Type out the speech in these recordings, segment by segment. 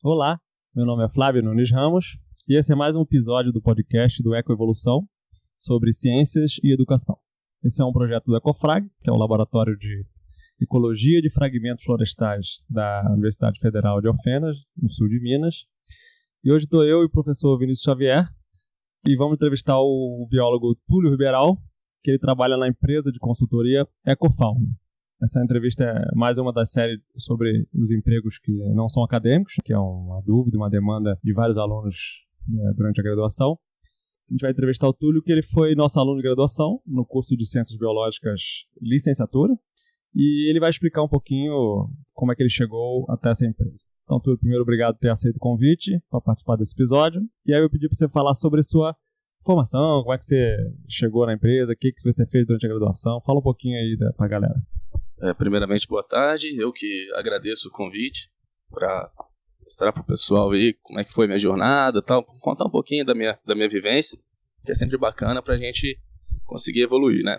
Olá, meu nome é Flávio Nunes Ramos e esse é mais um episódio do podcast do Ecoevolução sobre ciências e educação. Esse é um projeto do Ecofrag, que é o laboratório de ecologia de fragmentos florestais da Universidade Federal de Alfenas, no sul de Minas. E hoje estou eu e o professor Vinícius Xavier e vamos entrevistar o biólogo Túlio Riberal, que ele trabalha na empresa de consultoria Ecofauna. Essa entrevista é mais uma das séries sobre os empregos que não são acadêmicos, que é uma dúvida, uma demanda de vários alunos durante a graduação. A gente vai entrevistar o Túlio, que ele foi nosso aluno de graduação no curso de Ciências Biológicas licenciatura, e ele vai explicar um pouquinho como é que ele chegou até essa empresa. Então, Túlio, primeiro, obrigado por ter aceito o convite para participar desse episódio. E aí eu pedi para você falar sobre sua formação, como é que você chegou na empresa, o que você fez durante a graduação. Fala um pouquinho aí para a galera. Primeiramente, boa tarde. Eu que agradeço o convite para mostrar para o pessoal aí como é que foi minha jornada, tal, contar um pouquinho da minha vivência, que é sempre bacana para a gente conseguir evoluir, né?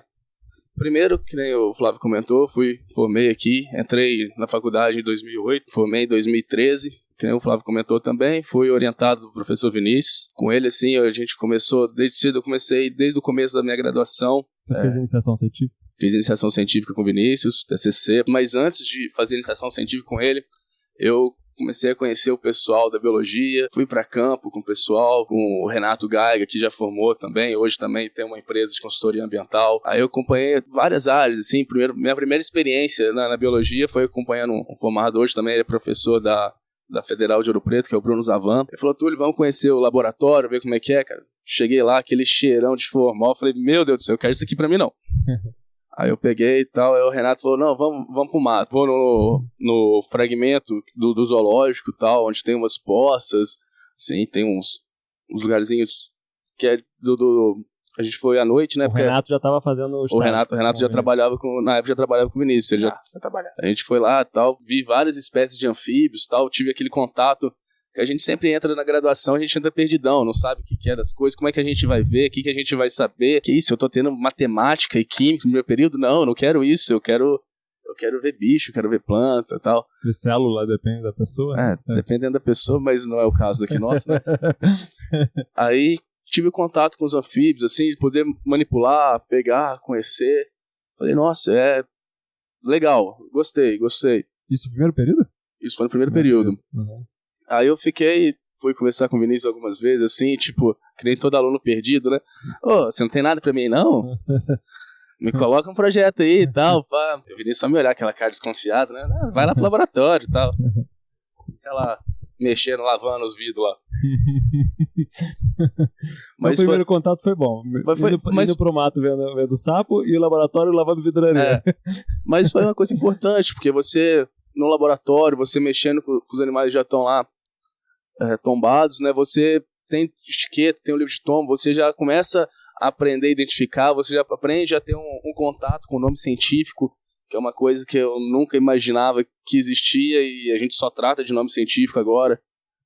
Primeiro, que nem o Flávio comentou, formei aqui, entrei na faculdade em 2008, formei em 2013, que nem o Flávio comentou também, fui orientado pelo professor Vinícius. Com ele, assim, a gente começou, desde cedo eu comecei, desde o começo da minha graduação. Você fez iniciação científica? Fiz iniciação científica com o Vinícius, TCC, mas antes de fazer iniciação científica com ele, eu comecei a conhecer o pessoal da biologia, fui para campo com o pessoal, com o Renato Gaiga, que já formou também, hoje também tem uma empresa de consultoria ambiental. Aí eu acompanhei várias áreas, assim, minha primeira experiência na biologia foi acompanhando um formado, hoje também ele é professor da Federal de Ouro Preto, que é o Bruno Zavan. Ele falou, Túlio, vamos conhecer o laboratório, ver como é que é, cara. Cheguei lá, aquele cheirão de formol, falei, meu Deus do céu, eu quero isso aqui pra mim não. Aí eu peguei e tal, aí o Renato falou, não, vamos pro mato. Vou no fragmento do zoológico e tal, onde tem umas poças, assim, tem uns lugarzinhos que é a gente foi à noite, né? O Renato já tava fazendo o Renato já trabalhava na época já trabalhava com o Vinícius, ele já trabalhava. A gente foi lá e tal, vi várias espécies de anfíbios e tal, tive aquele contato que a gente sempre entra na graduação, a gente entra perdidão, não sabe o que é das coisas, como é que a gente vai ver, o que a gente vai saber. Que isso, eu tô tendo matemática e química no meu período? Não, eu não quero isso, eu quero ver bicho, quero ver planta e tal. De célula, depende da pessoa? Dependendo da pessoa, mas não é o caso daqui nosso, né? Aí tive contato com os anfíbios, assim, de poder manipular, pegar, conhecer. Falei, nossa, é legal, gostei. Isso no primeiro período? Isso foi no primeiro período. Uhum. Aí eu fui conversar com o Vinícius algumas vezes, assim, tipo, que nem todo aluno perdido, né? Ô, você não tem nada pra mim, não? Me coloca um projeto aí e tal, pá. O Vinícius só me olhar, aquela cara desconfiada, né? Não, vai lá pro laboratório e tal. Fica lá, mexendo, lavando os vidros lá. Mas o primeiro contato foi bom. Indo pro mato vendo sapo e o laboratório lavando vidraria. Mas foi uma coisa importante, porque você, no laboratório, você mexendo com os animais que já estão lá tombados, né? Você tem etiqueta, tem um livro de tombo, você já começa a aprender a identificar, você já aprende a ter um contato com o nome científico, que é uma coisa que eu nunca imaginava que existia e a gente só trata de nome científico agora,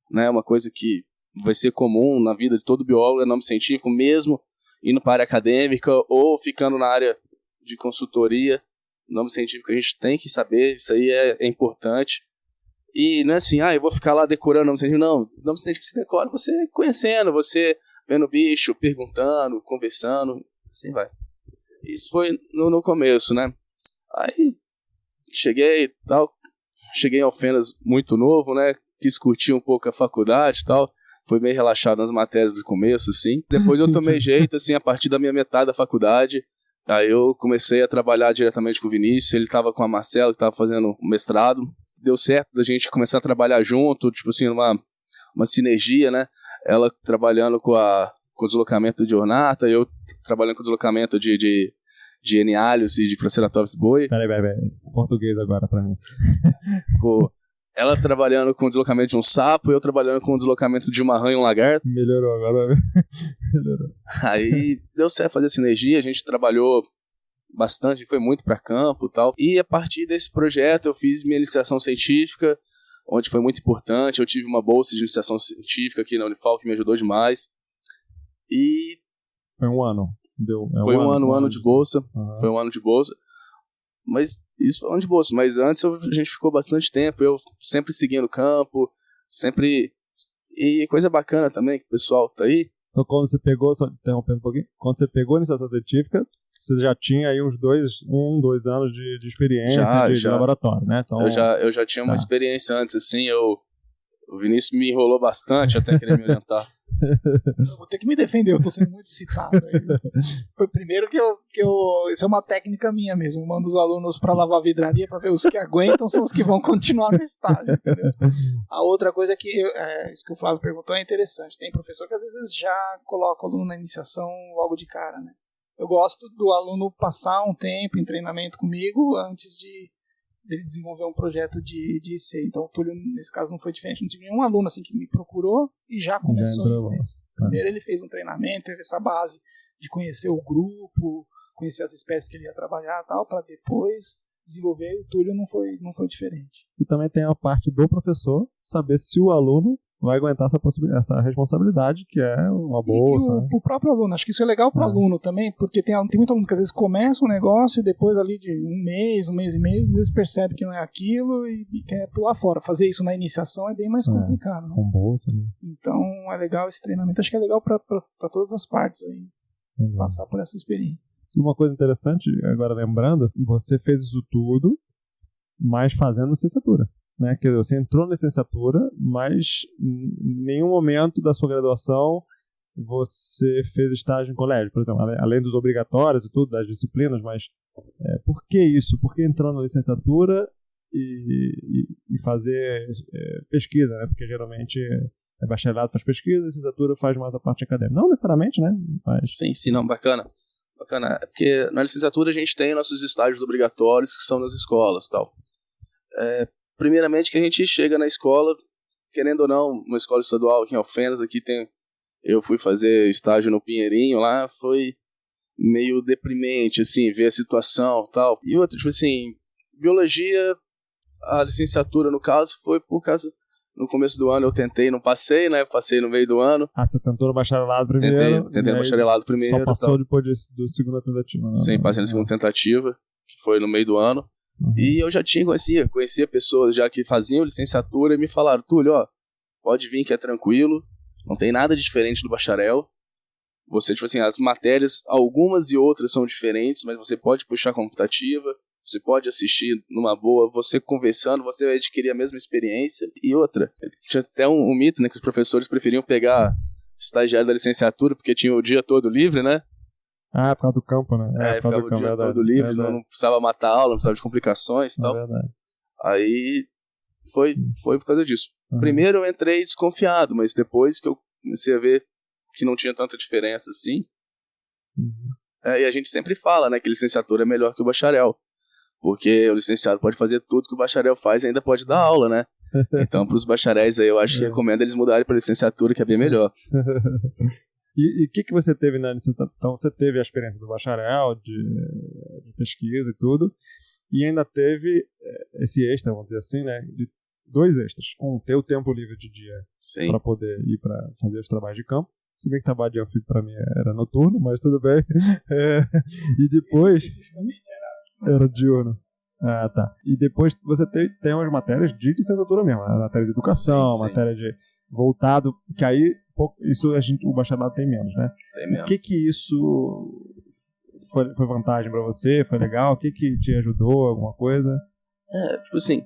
né? Uma coisa que vai ser comum na vida de todo biólogo, é nome científico, mesmo indo para a área acadêmica ou ficando na área de consultoria. Nome científico a gente tem que saber, isso aí é importante. E não é assim, eu vou ficar lá decorando nome científico. Não, nome científico você decora você conhecendo, você vendo o bicho, perguntando, conversando, assim vai. Isso foi no começo, né? Aí cheguei em Alfenas muito novo, né? Quis curtir um pouco a faculdade e tal. Foi bem relaxado nas matérias do começo, assim. Depois eu tomei jeito, assim, a partir da minha metade da faculdade. Aí eu comecei a trabalhar diretamente com o Vinícius, ele estava com a Marcela, que estava fazendo um mestrado. Deu certo da gente começar a trabalhar junto, tipo assim, uma sinergia, né? Ela trabalhando com o deslocamento de ornata, eu trabalhando com o deslocamento de N-alhos e de Proceratópsis boi. Peraí, português agora pra mim. Ela trabalhando com o deslocamento de um sapo e eu trabalhando com o deslocamento de uma rã e um lagarto. Melhorou agora. Melhorou. Aí deu certo fazer sinergia, a gente trabalhou bastante, foi muito para campo e tal. E a partir desse projeto eu fiz minha iniciação científica, onde foi muito importante. Eu tive uma bolsa de iniciação científica aqui na Unifal, que me ajudou demais. E... Foi um ano. Foi um ano de bolsa. Uhum. Foi um ano de bolsa. Mas isso foi um ano de bolsa. Mas antes a gente ficou bastante tempo. Eu sempre seguia no campo, Sempre... E coisa bacana também, que o pessoal tá aí... Então, quando você pegou, só interrompendo um pouquinho, quando você pegou a iniciação científica, você já tinha aí uns 2 anos de experiência de laboratório, né? Então, eu já tinha uma experiência antes, assim, o Vinícius me enrolou bastante até querer me orientar. Eu vou ter que me defender, eu tô sendo muito citado aí. Foi primeiro que eu isso é uma técnica minha mesmo, eu mando os alunos pra lavar vidraria pra ver os que aguentam são os que vão continuar no estágio, entendeu? A outra coisa é que isso que o Flávio perguntou é interessante, tem professor que às vezes já coloca o aluno na iniciação logo de cara, né? Eu gosto do aluno passar um tempo em treinamento comigo antes de ele desenvolver um projeto de IC. Então o Túlio, nesse caso, não foi diferente. Não tive nenhum aluno assim que me procurou e já começou a IC. Primeiro ele fez um treinamento, teve essa base de conhecer o grupo, conhecer as espécies que ele ia trabalhar e tal, para depois desenvolver. E o Túlio não foi diferente. E também tem a parte do professor saber se o aluno vai aguentar essa responsabilidade, que é uma bolsa. E o próprio aluno, acho que isso é legal para o aluno também, porque tem muito aluno que às vezes começa um negócio e depois ali de um mês e meio, às vezes percebe que não é aquilo e quer pular fora. Fazer isso na iniciação é bem mais complicado. Com bolsa, né? Então é legal esse treinamento, acho que é legal para todas as partes aí, passar por essa experiência. Uma coisa interessante, agora lembrando, você fez isso tudo, mas fazendo licenciatura. Né, que você entrou na licenciatura, mas em nenhum momento da sua graduação você fez estágio em colégio, por exemplo, além dos obrigatórios e tudo, das disciplinas, mas por que isso? Por que entrar na licenciatura e fazer pesquisa, né? Porque geralmente bacharelado faz pesquisa, licenciatura faz mais a parte acadêmica. Não necessariamente, né? Mas... Sim, não, bacana. É porque na licenciatura a gente tem nossos estágios obrigatórios que são nas escolas e tal. Primeiramente que a gente chega na escola, querendo ou não, uma escola estadual aqui em Alfenas, eu fui fazer estágio no Pinheirinho lá, foi meio deprimente, assim, ver a situação e tal. E outra, tipo assim, biologia, a licenciatura no caso, foi por causa, no começo do ano eu tentei, não passei, né, passei no meio do ano. Você tentou no bacharelado primeiro? Tentei no bacharelado primeiro. Só passou depois do segunda tentativa? Né? Sim, passei na segunda tentativa, que foi no meio do ano. E eu já conhecia pessoas já que faziam licenciatura e me falaram, Túlio, pode vir que é tranquilo, não tem nada de diferente do bacharel. Você, tipo assim, as matérias, algumas e outras são diferentes, mas você pode puxar computativa, você pode assistir numa boa, você conversando, você vai adquirir a mesma experiência. E outra, tinha até um mito, né, que os professores preferiam pegar estagiário da licenciatura porque tinha o dia todo livre, né? Por causa do campo, né? Ficava o dia todo livre, não precisava matar aula, não precisava de complicações e tal. Verdade. Aí foi por causa disso. Primeiro eu entrei desconfiado, mas depois que eu comecei a ver que não tinha tanta diferença assim. E a gente sempre fala, né, que licenciatura é melhor que o bacharel. Porque o licenciado pode fazer tudo que o bacharel faz e ainda pode dar aula, né? Então, para os bacharéis aí, eu acho que recomendo eles mudarem para licenciatura, que é bem melhor. E o que você teve na licenciatura? Então, você teve a experiência do bacharel, de pesquisa e tudo, e ainda teve esse extra, vamos dizer assim, né? De 2 extras. Ter o tempo livre de dia para poder ir para fazer os trabalhos de campo. Se bem que trabalho de anfíbio para mim era noturno, mas tudo bem. E depois... Especificamente era diurno. Tá. E depois você tem umas matérias de licenciatura mesmo, a matéria de educação, matéria de voltado, que aí isso o bacharelado tem menos, né? Tem mesmo. O que isso foi vantagem pra você? Foi legal? O que te ajudou? Alguma coisa? Tipo assim,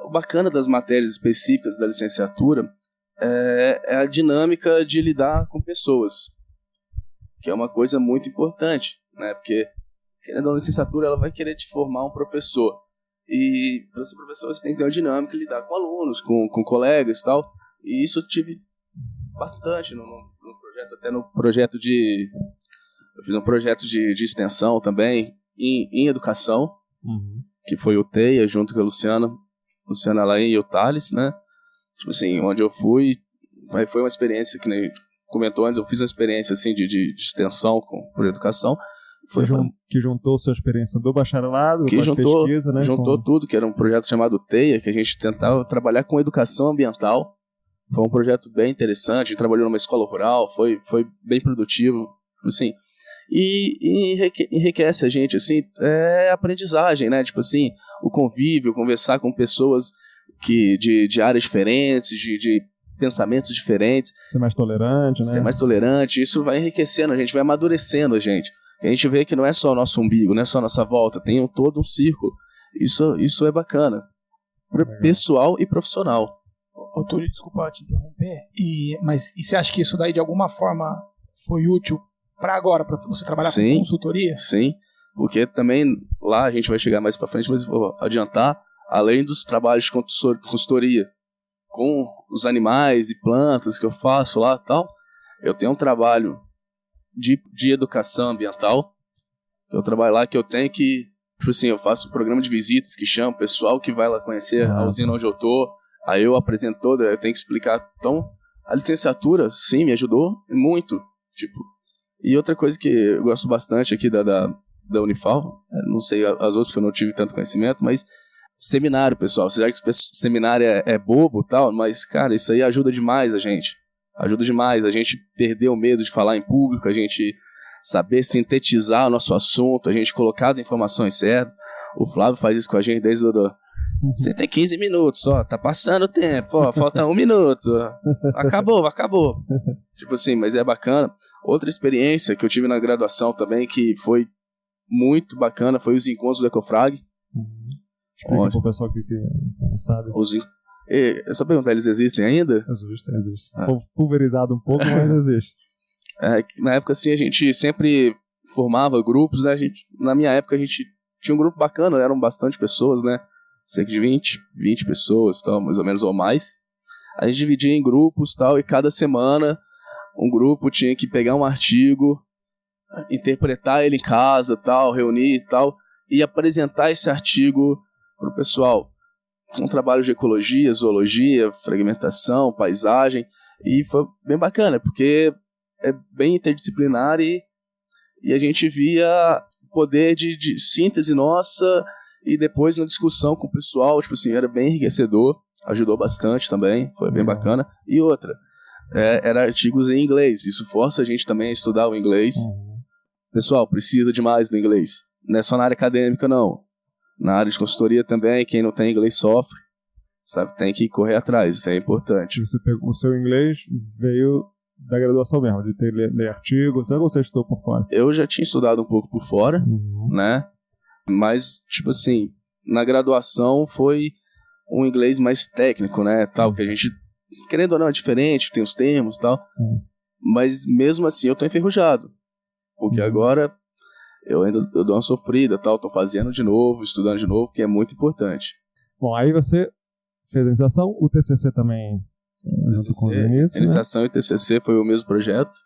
o bacana das matérias específicas da licenciatura é a dinâmica de lidar com pessoas, que é uma coisa muito importante, né? Porque querendo ou não, a licenciatura ela vai querer te formar um professor. E para ser professor você tem que ter uma dinâmica, lidar com alunos, com colegas e tal. E isso eu tive bastante no projeto, até no projeto eu fiz um projeto de extensão também, em educação, que foi o TEIA, junto com a Luciana Lain e o Thales, né? Tipo assim, onde eu fui, foi uma experiência, que nem comentou antes, eu fiz uma experiência assim, de extensão por educação. Que juntou sua experiência do bacharelado, com a pesquisa, né? Juntou tudo, que era um projeto chamado TEIA, que a gente tentava trabalhar com educação ambiental. Foi um projeto bem interessante, a gente trabalhou numa escola rural, foi bem produtivo, assim, e enriquece a gente, assim, aprendizagem, né, tipo assim, o convívio, conversar com pessoas de áreas diferentes, de pensamentos diferentes. Ser mais tolerante, né? Ser mais tolerante. Isso vai enriquecendo a gente, vai amadurecendo a gente. A gente vê que não é só o nosso umbigo, não é só a nossa volta, tem todo um círculo. Isso é bacana. Pessoal e profissional. Ô, Túlio, desculpa te interromper, mas você acha que isso daí de alguma forma foi útil para agora, para você trabalhar com consultoria? Sim, porque também lá a gente vai chegar mais para frente, mas vou adiantar, além dos trabalhos de consultoria com os animais e plantas que eu faço lá e tal, eu tenho um trabalho de educação ambiental. Eu trabalho lá que eu tenho que, tipo assim, eu faço um programa de visitas que chama o pessoal que vai lá conhecer a usina onde eu tô. Aí eu apresento toda, eu tenho que explicar. Então, a licenciatura, sim, me ajudou muito. Tipo, e outra coisa que eu gosto bastante aqui da Unifal, não sei as outras que eu não tive tanto conhecimento, mas seminário, pessoal. Você acha que seminário é bobo e tal, mas, cara, isso aí ajuda demais a gente. Ajuda demais a gente perder o medo de falar em público, a gente saber sintetizar o nosso assunto, a gente colocar as informações certas. O Flávio faz isso com a gente desde o... Você tem 15 minutos só, tá passando o tempo, ó, falta 1 minuto. Acabou. Tipo assim, mas é bacana. Outra experiência que eu tive na graduação também, que foi muito bacana, foi os encontros do Ecofrag. Explica pro pessoal que não sabe. É só perguntar, eles existem ainda? Existe. Pulverizado um pouco, mas existe. Na época, assim, a gente sempre formava grupos, né? Na minha época, a gente tinha um grupo bacana, eram bastante pessoas, né? Cerca de 20 pessoas, tal, mais ou menos, ou mais. A gente dividia em grupos, tal, e cada semana um grupo tinha que pegar um artigo, interpretar ele em casa, tal, reunir e tal, e apresentar esse artigo pro pessoal. Um trabalho de ecologia, zoologia, fragmentação, paisagem, e foi bem bacana, porque é bem interdisciplinar e a gente via o poder de síntese nossa. E depois na discussão com o pessoal, tipo assim, era bem enriquecedor, ajudou bastante também, foi bem bacana. E outra, era artigos em inglês, isso força a gente também a estudar o inglês. Pessoal, precisa demais do inglês, não é só na área acadêmica não, na área de consultoria também, quem não tem inglês sofre, sabe, tem que correr atrás, isso é importante. Você pegou, o seu inglês veio da graduação mesmo, de ter ler artigos, ou você estudou por fora? Eu já tinha estudado um pouco por fora, né? Mas, tipo assim, na graduação foi um inglês mais técnico, né, tal, que a gente, querendo ou não, é diferente, tem os termos e tal. Mas mesmo assim eu tô enferrujado, porque agora eu dou uma sofrida, tal, tô fazendo de novo, estudando de novo, que é muito importante. Bom, aí você fez a iniciação, o TCC também, junto com o Vinícius, a iniciação, né? E o TCC foi o mesmo projeto.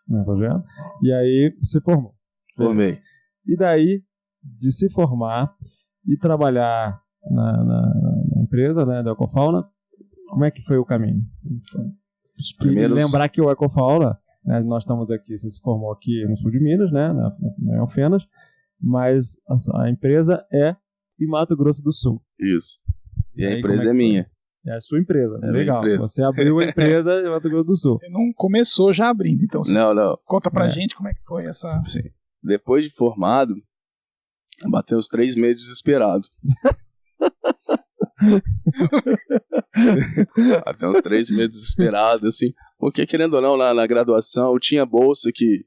E aí você formou. Formei. E daí, de se formar e trabalhar na empresa, né, da Ecofauna, como é que foi o caminho? Os primeiros... E lembrar que o Ecofauna, né, nós estamos aqui, você se formou aqui no sul de Minas, né, na Alfenas, mas a empresa é em Mato Grosso do Sul. Isso. E a empresa é minha. É a sua empresa, legal. Empresa. Você abriu a empresa em Mato Grosso do Sul. Você não começou já abrindo, então você não. Conta pra gente como é que foi essa... Sim. Depois de formado, bateu uns 3 meses desesperado. Até uns 3 meses desesperado, assim. Porque, querendo ou não, na graduação, eu tinha bolsa que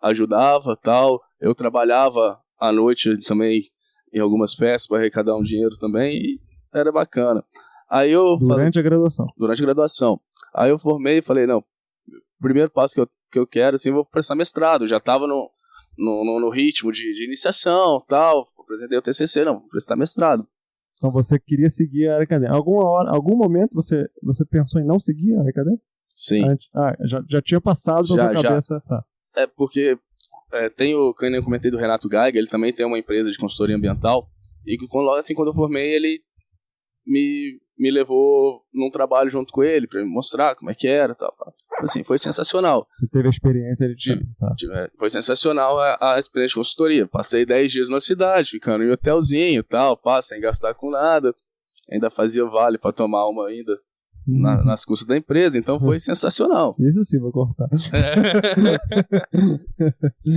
ajudava, tal. Eu trabalhava à noite também em algumas festas para arrecadar um dinheiro também. E era bacana. Aí eu Durante a graduação. Durante a graduação. Aí eu formei e falei, não, o primeiro passo que eu quero, assim, eu vou prestar mestrado. Já estava no ritmo de iniciação, tal, apresentei o TCC, não, vou prestar mestrado. Então você queria seguir a área acadêmica. Algum momento você pensou em não seguir a área acadêmica? Sim. Já tinha passado pela sua cabeça. Tá. É porque tem o que eu nem comentei do Renato Geiger, ele também tem uma empresa de consultoria ambiental, e logo assim, quando eu formei, ele me levou num trabalho junto com ele, pra me mostrar como é que era, tal. Assim, foi sensacional. Você teve a experiência de... Foi sensacional a experiência de consultoria. Passei 10 dias na cidade, ficando em hotelzinho, tal, sem gastar com nada. Ainda fazia vale pra tomar uma ainda nas custas da empresa, então foi sensacional. Isso sim, vou cortar.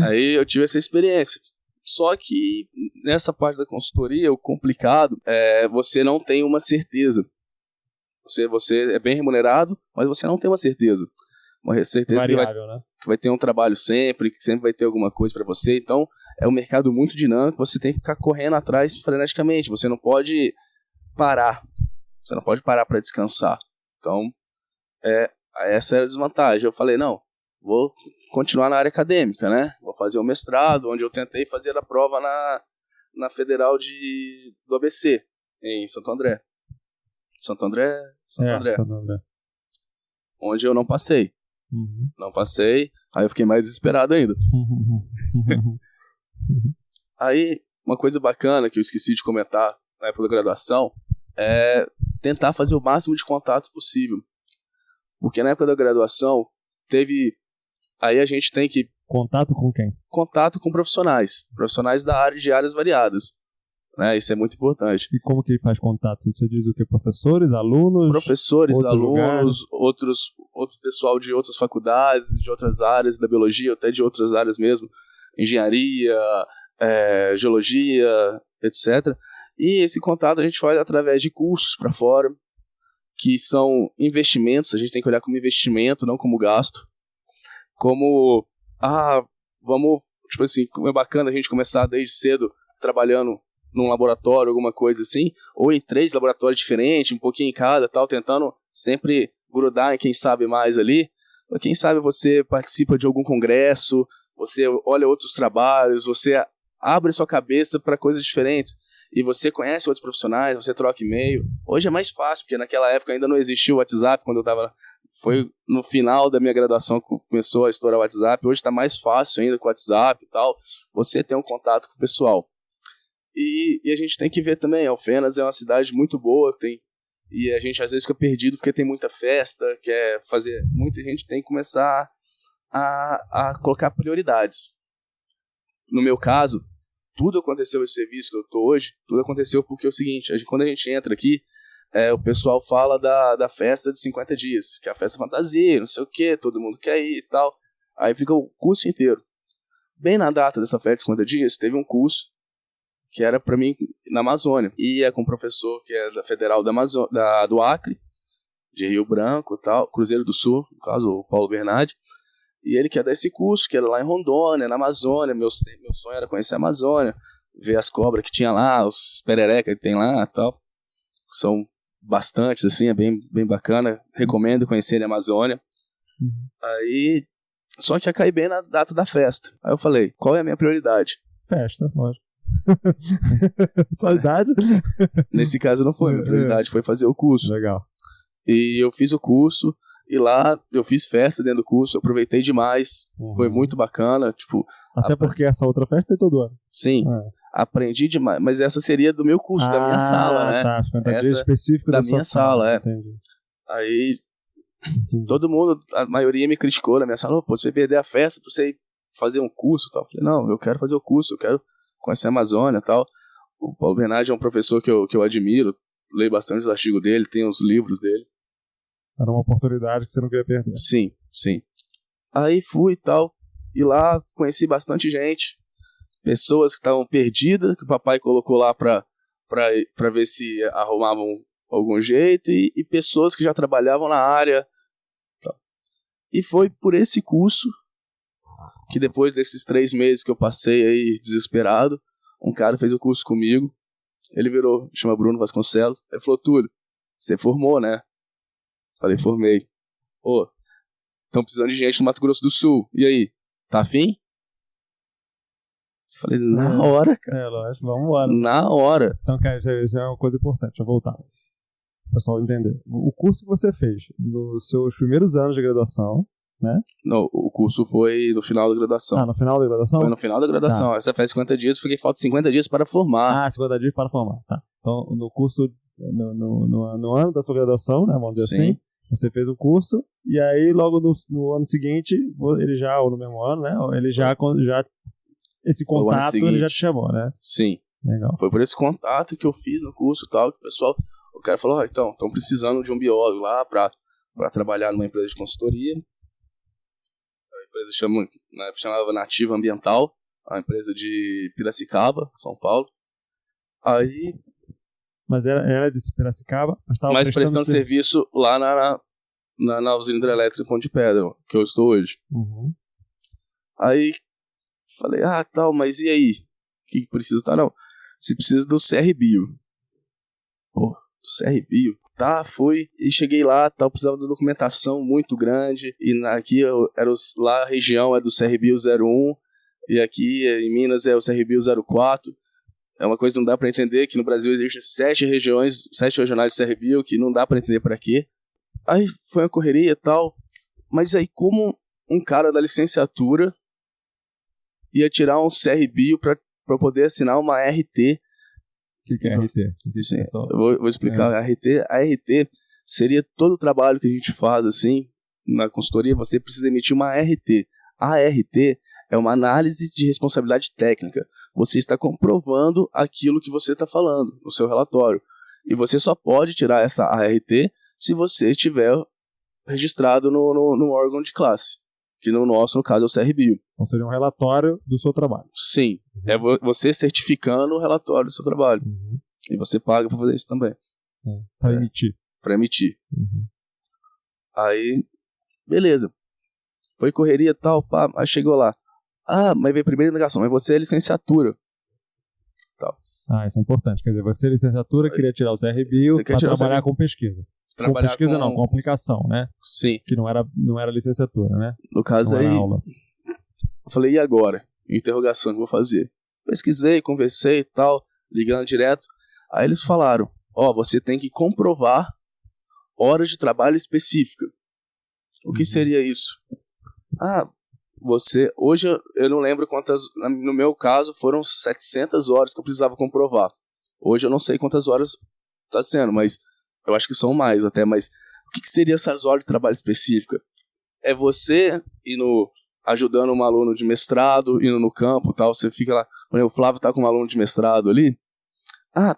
Aí eu tive essa experiência. Só que nessa parte da consultoria, o complicado é você não tem uma certeza. Você é bem remunerado, mas você não tem uma certeza. Uma certeza variável, né? Que vai ter um trabalho sempre, que sempre vai ter alguma coisa para você. Então, é um mercado muito dinâmico, você tem que ficar correndo atrás freneticamente. Você não pode parar. Você não pode parar para descansar. Então, essa era a desvantagem. Eu falei, não, vou continuar na área acadêmica, né? Vou fazer o mestrado, onde eu tentei fazer a prova na Federal do ABC, em Santo André. Santo André. Onde eu não passei. Não passei, aí eu fiquei mais desesperado ainda. Aí, uma coisa bacana que eu esqueci de comentar na época da graduação é tentar fazer o máximo de contato possível. Porque na época da graduação, aí a gente tem que... Contato com quem? Contato com profissionais de áreas variadas. Né? Isso é muito importante. E como que faz contato? Você diz o quê? Professores, alunos? Professores, alunos, outros pessoal de outras faculdades, de outras áreas da biologia, até de outras áreas mesmo. Engenharia, geologia, etc. E esse contato a gente faz através de cursos para fora, que são investimentos, a gente tem que olhar como investimento, não como gasto. Como, tipo assim, como é bacana a gente começar desde cedo trabalhando num laboratório, alguma coisa assim, ou em 3 laboratórios diferentes, um pouquinho em cada, tal, tentando sempre grudar em quem sabe mais ali. Quem sabe você participa de algum congresso, você olha outros trabalhos, você abre sua cabeça para coisas diferentes, e você conhece outros profissionais, você troca e-mail. Hoje é mais fácil, porque naquela época ainda não existia o WhatsApp, quando eu estava... Foi no final da minha graduação que começou a estourar o WhatsApp. Hoje está mais fácil ainda com o WhatsApp e tal, você tem um contato com o pessoal. E a gente tem que ver também, Alfenas é uma cidade muito boa, e a gente às vezes fica perdido porque tem muita festa, quer fazer... Muita gente tem que começar a colocar prioridades. No meu caso, tudo aconteceu, esse serviço que eu estou hoje, tudo aconteceu porque é o seguinte, quando a gente entra aqui, o pessoal fala da festa de 50 dias, que é a festa fantasia, não sei o que, todo mundo quer ir e tal. Aí fica o curso inteiro. Bem na data dessa festa de 50 dias, teve um curso que era para mim na Amazônia. E é com um professor que é da Federal do Acre, de Rio Branco e tal, Cruzeiro do Sul, no caso, o Paulo Bernardi. E ele quer dar esse curso, que era lá em Rondônia, na Amazônia. Meu sonho era conhecer a Amazônia, ver as cobras que tinha lá, os perereca que tem lá e tal. São bastantes, assim, é bem, bem bacana. Recomendo conhecer a Amazônia. Aí, só que ia cair bem na data da festa. Aí eu falei, qual é a minha prioridade? Festa, lógico. Só idade? Nesse caso não foi, minha prioridade foi fazer o curso. Legal. E eu fiz o curso, e lá eu fiz festa dentro do curso, eu aproveitei demais, foi muito bacana, tipo... Até porque essa outra festa tem todo ano. Sim, aprendi demais, mas essa seria do meu curso, da minha sala, né? Tá, 50 dias específico da minha sala, Entendi. Aí, todo mundo, a maioria me criticou na minha sala, pô, você vai perder a festa pra você fazer um curso e tal. Eu falei, não, eu quero fazer o curso, eu quero conhecer a Amazônia e tal. O Paulo Bernardi é um professor que eu admiro, leio bastante os artigos dele, tenho os livros dele. Era uma oportunidade que você não queria perder. Sim, sim. Aí fui e tal, e lá conheci bastante gente, pessoas que estavam perdidas, que o papai colocou lá pra ver se arrumavam algum jeito, e pessoas que já trabalhavam na área. E foi por esse curso que depois desses 3 meses que eu passei aí desesperado, um cara fez o curso comigo, ele virou, chama Bruno Vasconcelos, ele falou, Túlio, você formou, né? Falei, formei. Pô, estão precisando de gente no Mato Grosso do Sul, e aí, tá afim? Falei, na hora, cara. Lógico, vamos embora. Na hora. Então, cara, isso é uma coisa importante, deixa eu voltar. O pessoal entender. O curso que você fez nos seus primeiros anos de graduação, né? Não, o curso foi no final da graduação. No final da graduação? Foi no final da graduação. Tá. Essa faz 50 dias, fiquei falta 50 dias para formar. 50 dias para formar, tá. Então, no curso, no ano da sua graduação, né, vamos dizer assim, você fez o curso, e aí logo no ano seguinte, ele já, ou no mesmo ano, né, ele já esse contato ele já te chamou, né? Sim. Legal. Foi por esse contato que eu fiz no curso e tal, que o cara falou, então, estão precisando de um biólogo lá para trabalhar numa empresa de consultoria. A empresa chamava Nativa Ambiental, a empresa de Piracicaba, São Paulo. Aí... Mas era de Piracicaba, mas estava prestando serviço lá na usina hidrelétrica Ponte de Pedra, que eu estou hoje. Uhum. Aí falei, tal, mas e aí? O que precisa? Não, você precisa do CRBio. Pô, CRBio. Tá, fui e cheguei lá, tal, precisava de documentação muito grande, e aqui lá a região é do CRBio 01, e aqui em Minas é o CRBio 04. É uma coisa que não dá pra entender, que no Brasil existem 7 regionais de CRBio, que não dá pra entender pra quê. Aí foi uma correria e tal, mas aí como um cara da licenciatura ia tirar um CRBio pra poder assinar uma RT. O que é RT? Sim, eu vou explicar. A RT seria todo o trabalho que a gente faz assim na consultoria, você precisa emitir uma RT. A RT é uma análise de responsabilidade técnica. Você está comprovando aquilo que você está falando no seu relatório. E você só pode tirar essa ART se você estiver registrado no órgão de classe, que no caso é o CRBio. Então seria um relatório do seu trabalho. Sim, é você certificando o relatório do seu trabalho. Uhum. E você paga para fazer isso também. Para emitir. Para emitir. Uhum. Aí, beleza. Foi correria e tal, pá, aí chegou lá. Mas veio primeira indagação, mas você é licenciatura. Tal. Isso é importante. Quer dizer, você é licenciatura, queria tirar o CRBio para trabalhar com pesquisa. Com pesquisa não, com aplicação, né? Sim. Que não era licenciatura, né? No caso aí, aula. Eu falei, e agora? Interrogação que eu vou fazer. Pesquisei, conversei e tal, ligando direto. Aí eles falaram, você tem que comprovar hora de trabalho específica. O que seria isso? Hoje eu não lembro quantas, no meu caso foram 700 horas que eu precisava comprovar. Hoje eu não sei quantas horas está sendo, mas eu acho que são mais até, mas o que seria essas horas de trabalho específica? É você ajudando um aluno de mestrado, indo no campo, tal, você fica lá, o Flávio tá com um aluno de mestrado ali,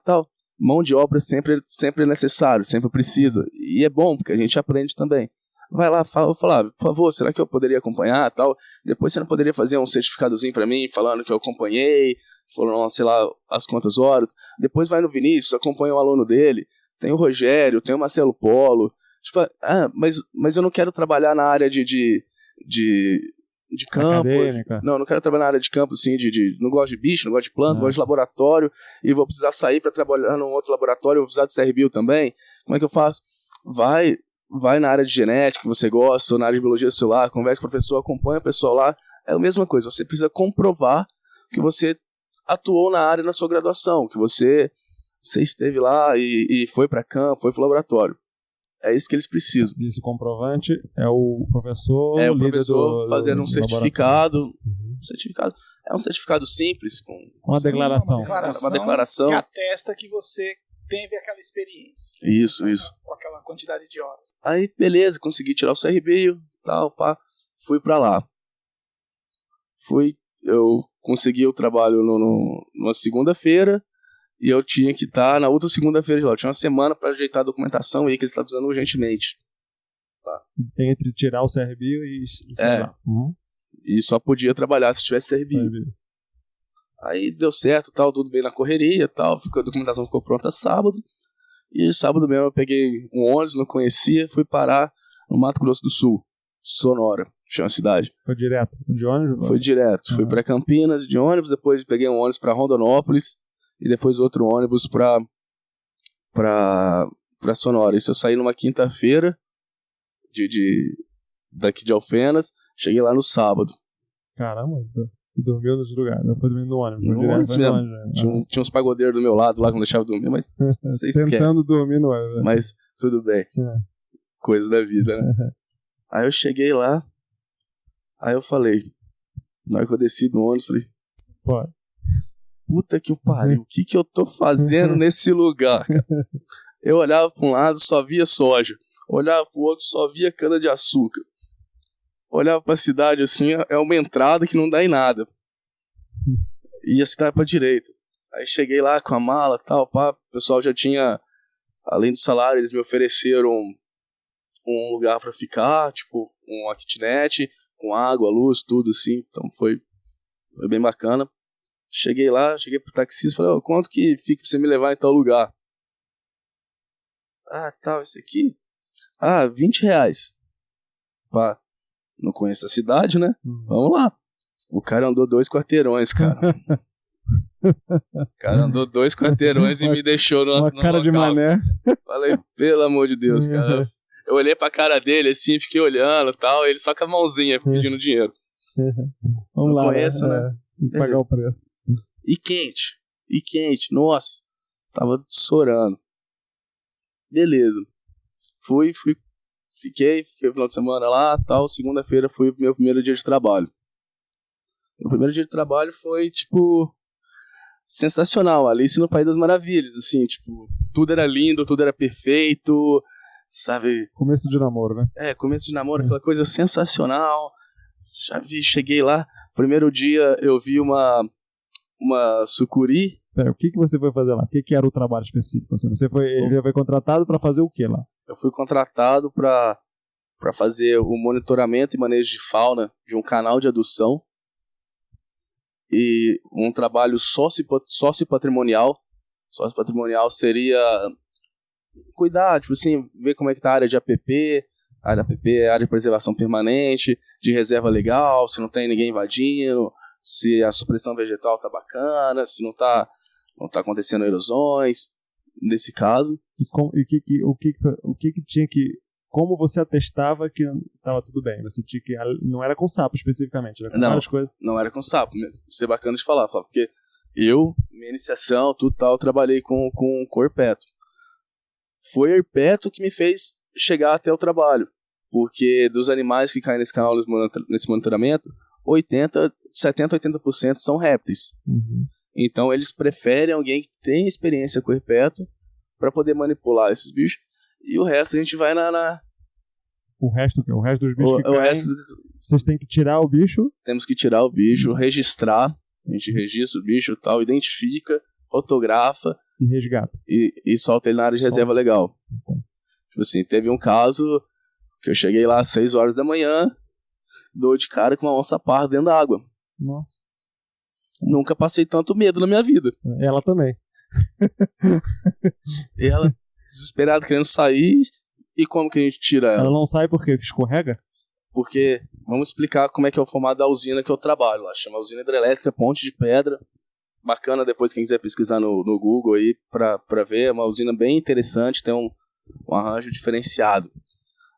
tal, mão de obra sempre é necessário, sempre precisa, e é bom, porque a gente aprende também. Vai lá, Flávio, por favor, será que eu poderia acompanhar, tal, depois você não poderia fazer um certificadozinho pra mim, falando que eu acompanhei, foram, sei lá, as quantas horas, depois vai no Vinícius, acompanha o aluno dele, tem o Rogério, tem o Marcelo Polo, tipo, mas eu não quero trabalhar na área de campo. Acadêmica. Não quero trabalhar na área de campo, assim, não gosto de bicho, não gosto de planta, não gosto de laboratório, e vou precisar sair para trabalhar num outro laboratório, vou precisar de CRBio também. Como é que eu faço? Vai na área de genética que você gosta, ou na área de biologia celular, conversa com o professor, acompanha o pessoal lá. É a mesma coisa, você precisa comprovar que você atuou na área na sua graduação, que você esteve lá e foi para campo, foi para o laboratório. É isso que eles precisam. Esse comprovante é o professor. É o professor fazendo um certificado. Uhum. Certificado. É um certificado simples com uma declaração. Uma declaração que atesta que você teve aquela experiência. Isso. Com aquela quantidade de horas. Aí, beleza, consegui tirar o CRBio, tal, pá. Fui pra lá. Eu consegui o trabalho numa segunda-feira. E eu tinha que estar na outra segunda-feira de lá. Eu tinha uma semana para ajeitar a documentação aí que eles estavam precisando urgentemente. Tá. Entre tirar o CRBio e Uhum. E só podia trabalhar se tivesse CRBio. Aí deu certo, tal, tudo bem na correria, tal. A documentação ficou pronta sábado. E sábado mesmo eu peguei um ônibus, não conhecia, fui parar no Mato Grosso do Sul, Sonora, chama a cidade. Foi direto de ônibus? Foi direto. Fui para Campinas de ônibus, depois peguei um ônibus para Rondonópolis. E depois outro ônibus pra Sonora. Isso eu saí numa quinta-feira daqui de Alfenas. Cheguei lá no sábado. Caramba, dormiu nos lugares. Não foi dormindo no ônibus. No ônibus mesmo. Tinha uns pagodeiros do meu lado lá que não deixavam dormir, mas você esquece. Tentando dormir no ônibus. Mas tudo bem. Coisa da vida, né? Aí eu cheguei lá. Aí eu falei, na hora que eu desci do ônibus, falei, pode. Puta que pariu, o que eu tô fazendo nesse lugar, cara? Eu olhava pra um lado, só via soja. Olhava pro outro, só via cana-de-açúcar. Olhava pra cidade, assim, é uma entrada que não dá em nada. E a cidade pra direita. Aí cheguei lá com a mala e tal, pá. O pessoal já tinha, além do salário, eles me ofereceram um lugar pra ficar, tipo, uma kitnet, com água, luz, tudo assim. Então foi bem bacana. Cheguei pro taxista e falei, quanto que fica pra você me levar em tal lugar? Tal, esse aqui. R$20. Pá, não conheço a cidade, né? Vamos lá. O cara andou 2 quarteirões, cara. O cara andou 2 quarteirões e me deixou no cara local. de mané. Falei, pelo amor de Deus, cara. Eu olhei pra cara dele assim, fiquei olhando e tal, ele só com a mãozinha pedindo dinheiro. Vamos não lá, conheço, né? Pagar o preço. E quente, nossa, tava chorando. Beleza. Fiquei o final de semana lá, tal, segunda-feira foi o meu primeiro dia de trabalho. Meu primeiro dia de trabalho foi, tipo, sensacional, Alice no País das Maravilhas, assim, tipo, tudo era lindo, tudo era perfeito, sabe? Começo de namoro, né? Começo de namoro, aquela coisa sensacional. Cheguei lá, primeiro dia eu vi uma sucuri. Pera, o que você foi fazer lá? O que era o trabalho específico? Você foi contratado para fazer o que lá? Eu fui contratado para fazer o monitoramento e manejo de fauna de um canal de adução e um trabalho sócio-patrimonial. Sócio-patrimonial seria cuidar, tipo assim, ver como é que tá a área de APP. A área de APP é área de preservação permanente, de reserva legal, se não tem ninguém invadindo, se a supressão vegetal tá bacana, se não tá acontecendo erosões, nesse caso. O que tinha que... Como você atestava que estava tudo bem? Você tinha que... Não era com sapo especificamente, era com várias coisas? Não era com sapo mesmo. Isso é bacana de falar, porque minha iniciação, tudo tal, eu trabalhei com herpeto. Foi herpeto que me fez chegar até o trabalho, porque dos animais que caem nesse canal, nesse monitoramento, 70, 80% são répteis. Então eles preferem alguém que tem experiência com herpeto para poder manipular esses bichos, e o resto a gente vai O resto dos bichos que caem, vocês têm que tirar o bicho? Temos que tirar o bicho, registrar, a gente registra o bicho e tal, identifica, fotografa e resgata. E solta ele na área de reserva legal. Tipo assim, teve um caso que eu cheguei lá às 6 horas da manhã, dou de cara com uma onça parda dentro da água. Nossa. Nunca passei tanto medo na minha vida. Ela também. E ela, desesperada, querendo sair. E como que a gente tira ela? Ela não sai por quê? Escorrega? Porque, vamos explicar como é que é o formato da usina que eu trabalho lá. Chama Usina Hidrelétrica Ponte de Pedra. Bacana depois quem quiser pesquisar no Google aí pra ver. É uma usina bem interessante, tem um arranjo diferenciado.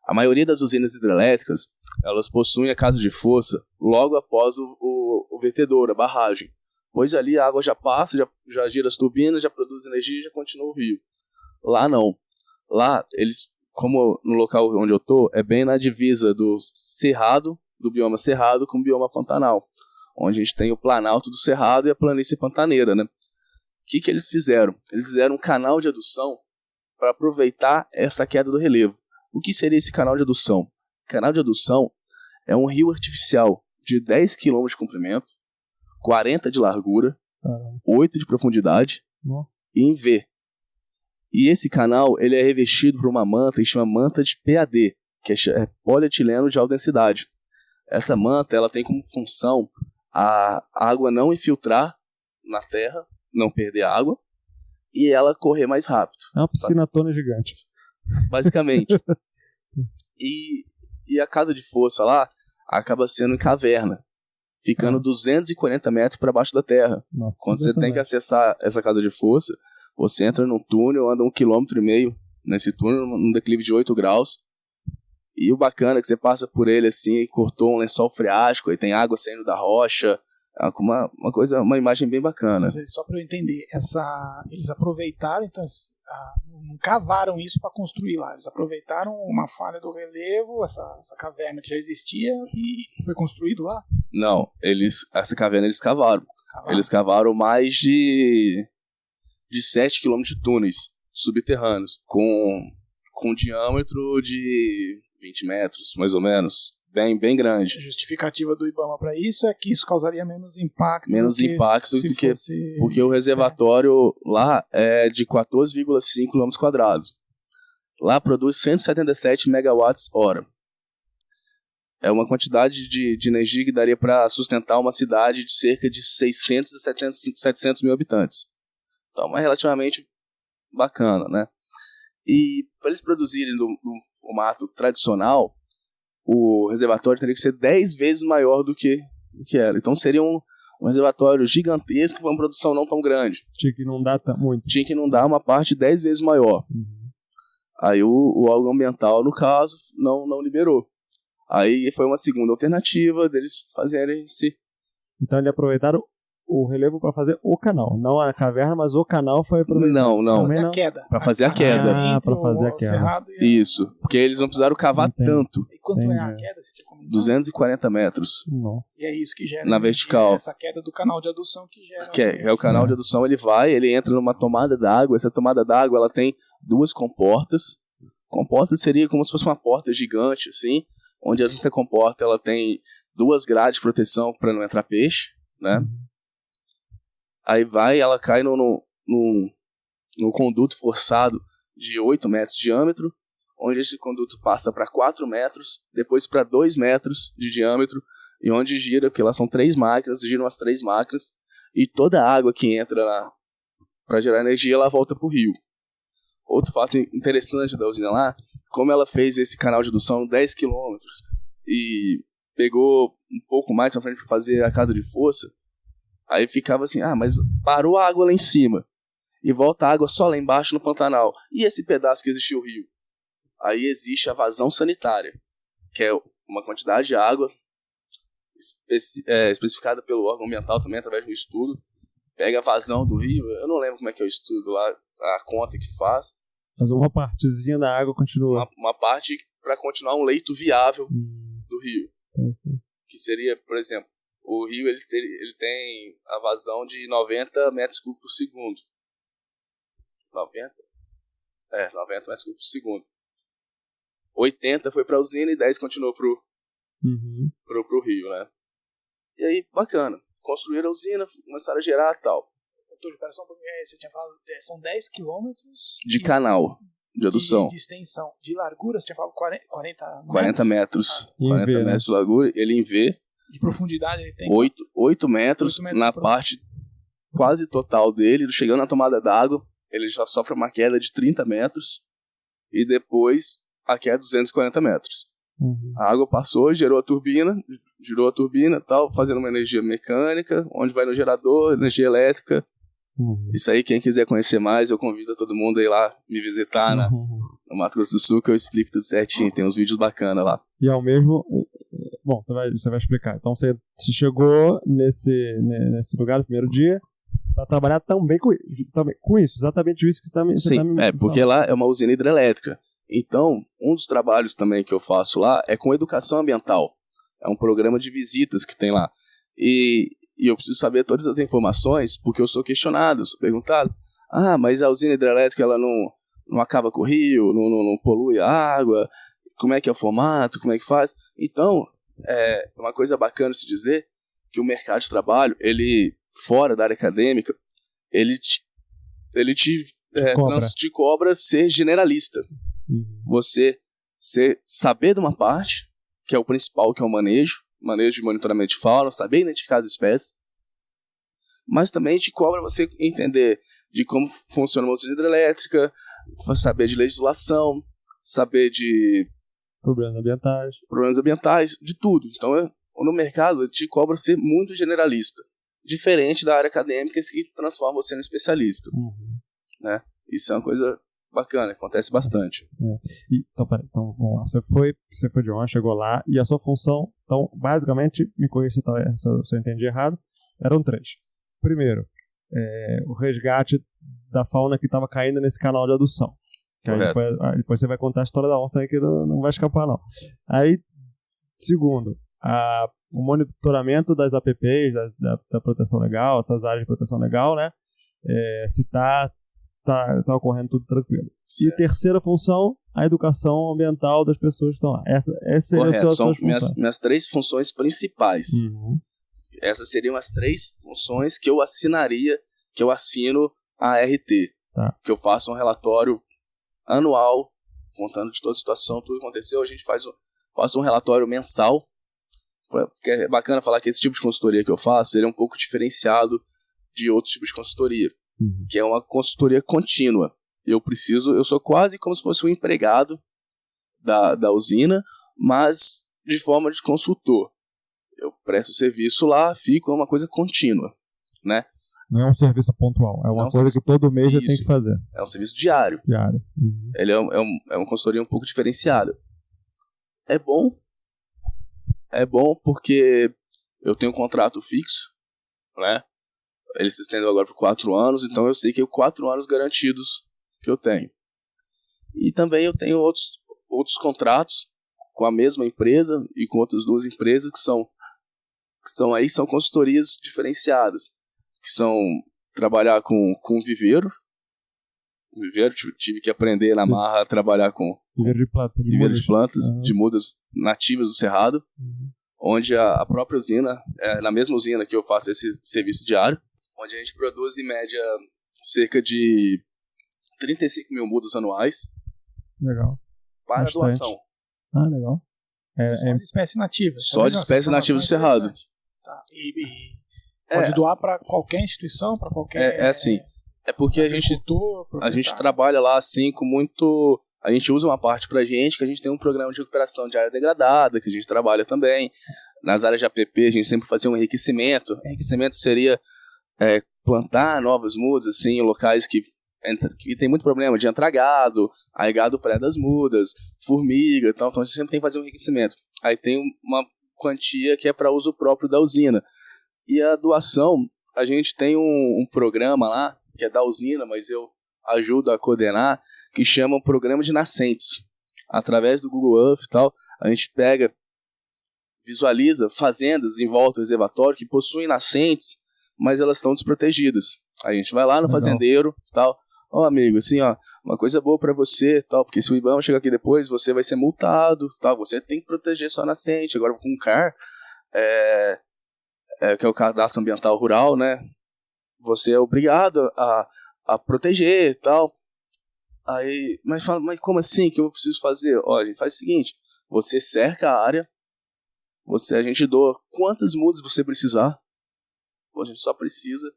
A maioria das usinas hidrelétricas, elas possuem a casa de força logo após o vertedouro, a barragem. Pois ali a água já passa, já gira as turbinas, já produz energia e já continua o rio. Lá não. Lá, eles, como no local onde eu tô, é bem na divisa do cerrado, do bioma cerrado com o bioma pantanal. Onde a gente tem o planalto do cerrado e a planície pantaneira, né? O que eles fizeram? Eles fizeram um canal de adução para aproveitar essa queda do relevo. O que seria esse canal de adução? O canal de adução é um rio artificial de 10 km de comprimento, 40 de largura, 8 de profundidade. Nossa. E em V. E esse canal ele é revestido por uma manta que chama manta de PAD, que é polietileno de alta densidade. Essa manta ela tem como função a água não infiltrar na terra, não perder água, e ela correr mais rápido. É uma piscina tona gigante. Basicamente. E a casa de força lá acaba sendo em caverna, ficando 240 metros para baixo da terra. Nossa, quando você tem que acessar essa casa de força, você entra num túnel, anda 1,5 km nesse túnel, num declive de 8 graus. E o bacana é que você passa por ele assim, cortou um lençol freático, aí tem água saindo da rocha. É uma imagem bem bacana. Só para eu entender, eles aproveitaram, então não cavaram isso para construir lá, eles aproveitaram uma falha do relevo, essa caverna que já existia e foi construído lá? Não, essa caverna eles cavaram. Eles cavaram mais de 7 km de túneis subterrâneos, com um diâmetro de 20 metros, mais ou menos. Bem grande. A justificativa do IBAMA para isso é que isso causaria menos impacto. Porque o reservatório lá é de 14,5 km². Lá produz 177 megawatts-hora. É uma quantidade de energia que daria para sustentar uma cidade de cerca de 600 a 700 mil habitantes. Então é relativamente bacana, né? E para eles produzirem no formato tradicional, o reservatório teria que ser 10 vezes maior do que era. Então seria um reservatório gigantesco para uma produção não tão grande. Tinha que inundar muito. Tinha que inundar uma parte 10 vezes maior. Aí o órgão ambiental, no caso, não liberou. Aí foi uma segunda alternativa deles fazerem esse... Então eles aproveitaram o relevo para fazer o canal. Não a caverna, mas o canal foi aproveitado. Não. Fazer a queda. Para fazer a queda. Para fazer a queda. Isso. Porque eles não precisaram cavar tanto. E quanto é a queda? Você tinha comentado? 240 metros. Nossa. E é isso que gera... Na vertical. Essa queda do canal de adução que gera... Que é o canal de adução, ele entra numa tomada d'água. Essa tomada d'água, ela tem 2 comportas. Comporta seria como se fosse uma porta gigante, assim. Onde essa comporta, ela tem 2 grades de proteção para não entrar peixe, né? Aí ela cai no conduto forçado de 8 metros de diâmetro, onde esse conduto passa para 4 metros, depois para 2 metros de diâmetro, e onde gira, porque lá são 3 máquinas, giram as 3 máquinas, e toda a água que entra lá para gerar energia, ela volta para o rio. Outro fato interessante da usina lá, como ela fez esse canal de adução 10 km, e pegou um pouco mais pra frente para fazer a casa de força, aí ficava assim, mas parou a água lá em cima e volta a água só lá embaixo no Pantanal. E esse pedaço que existe o rio? Aí existe a vazão sanitária, que é uma quantidade de água especificada pelo órgão ambiental também, através de um estudo. Pega a vazão do rio, eu não lembro como é que é o estudo lá, a conta que faz. Mas uma partezinha da água continua. Uma parte para continuar um leito viável do rio. Que seria, por exemplo, o rio ele tem a vazão de 90 metros cúbicos por segundo. 90? 90 metros cúbicos por segundo. 80 foi para a usina e 10 continuou pro rio, né? E aí, bacana. Construíram a usina, começaram a gerar e tal. Você tinha falado, são 10 quilômetros de canal de adução. De extensão. De largura, você tinha falado 40 metros. 40 metros de largura. Ele em V. De profundidade ele tem? 8 metros na parte quase total dele. Chegando na tomada d'água, ele já sofre uma queda de 30 metros. E depois a queda de 240 metros. A água passou, girou a turbina, tal, fazendo uma energia mecânica, onde vai no gerador, energia elétrica. Isso aí, quem quiser conhecer mais, eu convido todo mundo a ir lá me visitar no Mato Grosso do Sul, que eu explico tudo certinho. Tem uns vídeos bacanas lá. E ao mesmo... Bom, você vai explicar. Então você chegou nesse lugar no primeiro dia para trabalhar também com isso, exatamente isso que você tá me porque lá é uma usina hidrelétrica. Então, um dos trabalhos também que eu faço lá é com educação ambiental. É um programa de visitas que tem lá. E eu preciso saber todas as informações, porque eu sou questionado, eu sou perguntado. Mas a usina hidrelétrica ela não acaba com o rio, não polui a água, como é que é o formato, como é que faz? Então, é uma coisa bacana se dizer que o mercado de trabalho, ele, fora da área acadêmica, ele te cobra ser generalista. Você saber de uma parte, que é o principal, que é o manejo de monitoramento de fauna, saber identificar as espécies, mas também te cobra você entender de como funciona uma usina hidrelétrica, saber de legislação, saber de problemas ambientais, de tudo. Então, no mercado, te cobra ser muito generalista, diferente da área acadêmica que transforma você em especialista. Né? Isso é uma coisa bacana, acontece bastante. Então, vamos lá. Você foi de onde, chegou lá, e a sua função, então, basicamente, me corrija se eu entendi errado, eram 3. Primeiro, o resgate da fauna que estava caindo nesse canal de adução. Que aí depois você vai contar a história da onça aí que não vai escapar, não. Aí, segundo, o monitoramento das APPs, da proteção legal, essas áreas de proteção legal, né? Se tá ocorrendo tudo tranquilo. Certo. E terceira função, a educação ambiental das pessoas que estão lá. Essa são minhas 3 funções principais. Essas seriam as 3 funções que eu assino a RT. Tá. Que eu faço um relatório anual, contando de toda a situação, tudo que aconteceu. A gente faço um relatório mensal. Porque é bacana falar que esse tipo de consultoria que eu faço, ele é um pouco diferenciado de outros tipos de consultoria. Que é uma consultoria contínua. eu sou quase como se fosse um empregado da usina, mas de forma de consultor. Eu presto serviço lá, fico, é uma coisa contínua, né? Não é um serviço pontual, é uma coisa que todo mês já tem que fazer. É um serviço diário. Uhum. Ele é uma consultoria um pouco diferenciada. É bom porque eu tenho um contrato fixo, né? Ele se estendeu agora por 4 anos, então eu sei que 4 anos garantidos que eu tenho. E também eu tenho outros contratos com a mesma empresa e com outras 2 empresas que são consultorias diferenciadas, que são trabalhar com viveiro. Tive que aprender na marra a trabalhar com viveiro de plantas, de mudas nativas do Cerrado, onde a própria usina, na mesma usina que eu faço esse serviço diário, onde a gente produz em média cerca de 35 mil mudas anuais. Legal. Para doação. Legal. Só de espécie nativa. Só de espécie nativa do Cerrado. Tá. E pode doar para qualquer instituição, para qualquer... assim. É porque a gente trabalha lá assim com muito... A gente usa uma parte pra gente, que a gente tem um programa de recuperação de área degradada, que a gente trabalha também. Nas áreas de APP, a gente sempre fazia um enriquecimento. Enriquecimento seria plantar novas mudas, assim, em locais que tem muito problema de entrar gado, aí gado pré das mudas, formiga e tal. Então a gente sempre tem que fazer um enriquecimento. Aí tem uma quantia que é para uso próprio da usina. E a doação, a gente tem um programa lá, que é da usina, mas eu ajudo a coordenar, que chama o Programa de Nascentes. Através do Google Earth e tal, a gente visualiza fazendas em volta do reservatório que possuem nascentes, mas elas estão desprotegidas. Aí a gente vai lá no fazendeiro e tal, amigo, assim, uma coisa boa pra você, tal, porque se o IBAMA chegar aqui depois, você vai ser multado, tal, você tem que proteger sua nascente. Agora com o CAR, que é o Cadastro Ambiental Rural, né? Você é obrigado a proteger e tal. Aí, mas como assim que eu preciso fazer? Olha, faz o seguinte, você cerca a área, a gente doa quantas mudas você precisar, a gente só precisa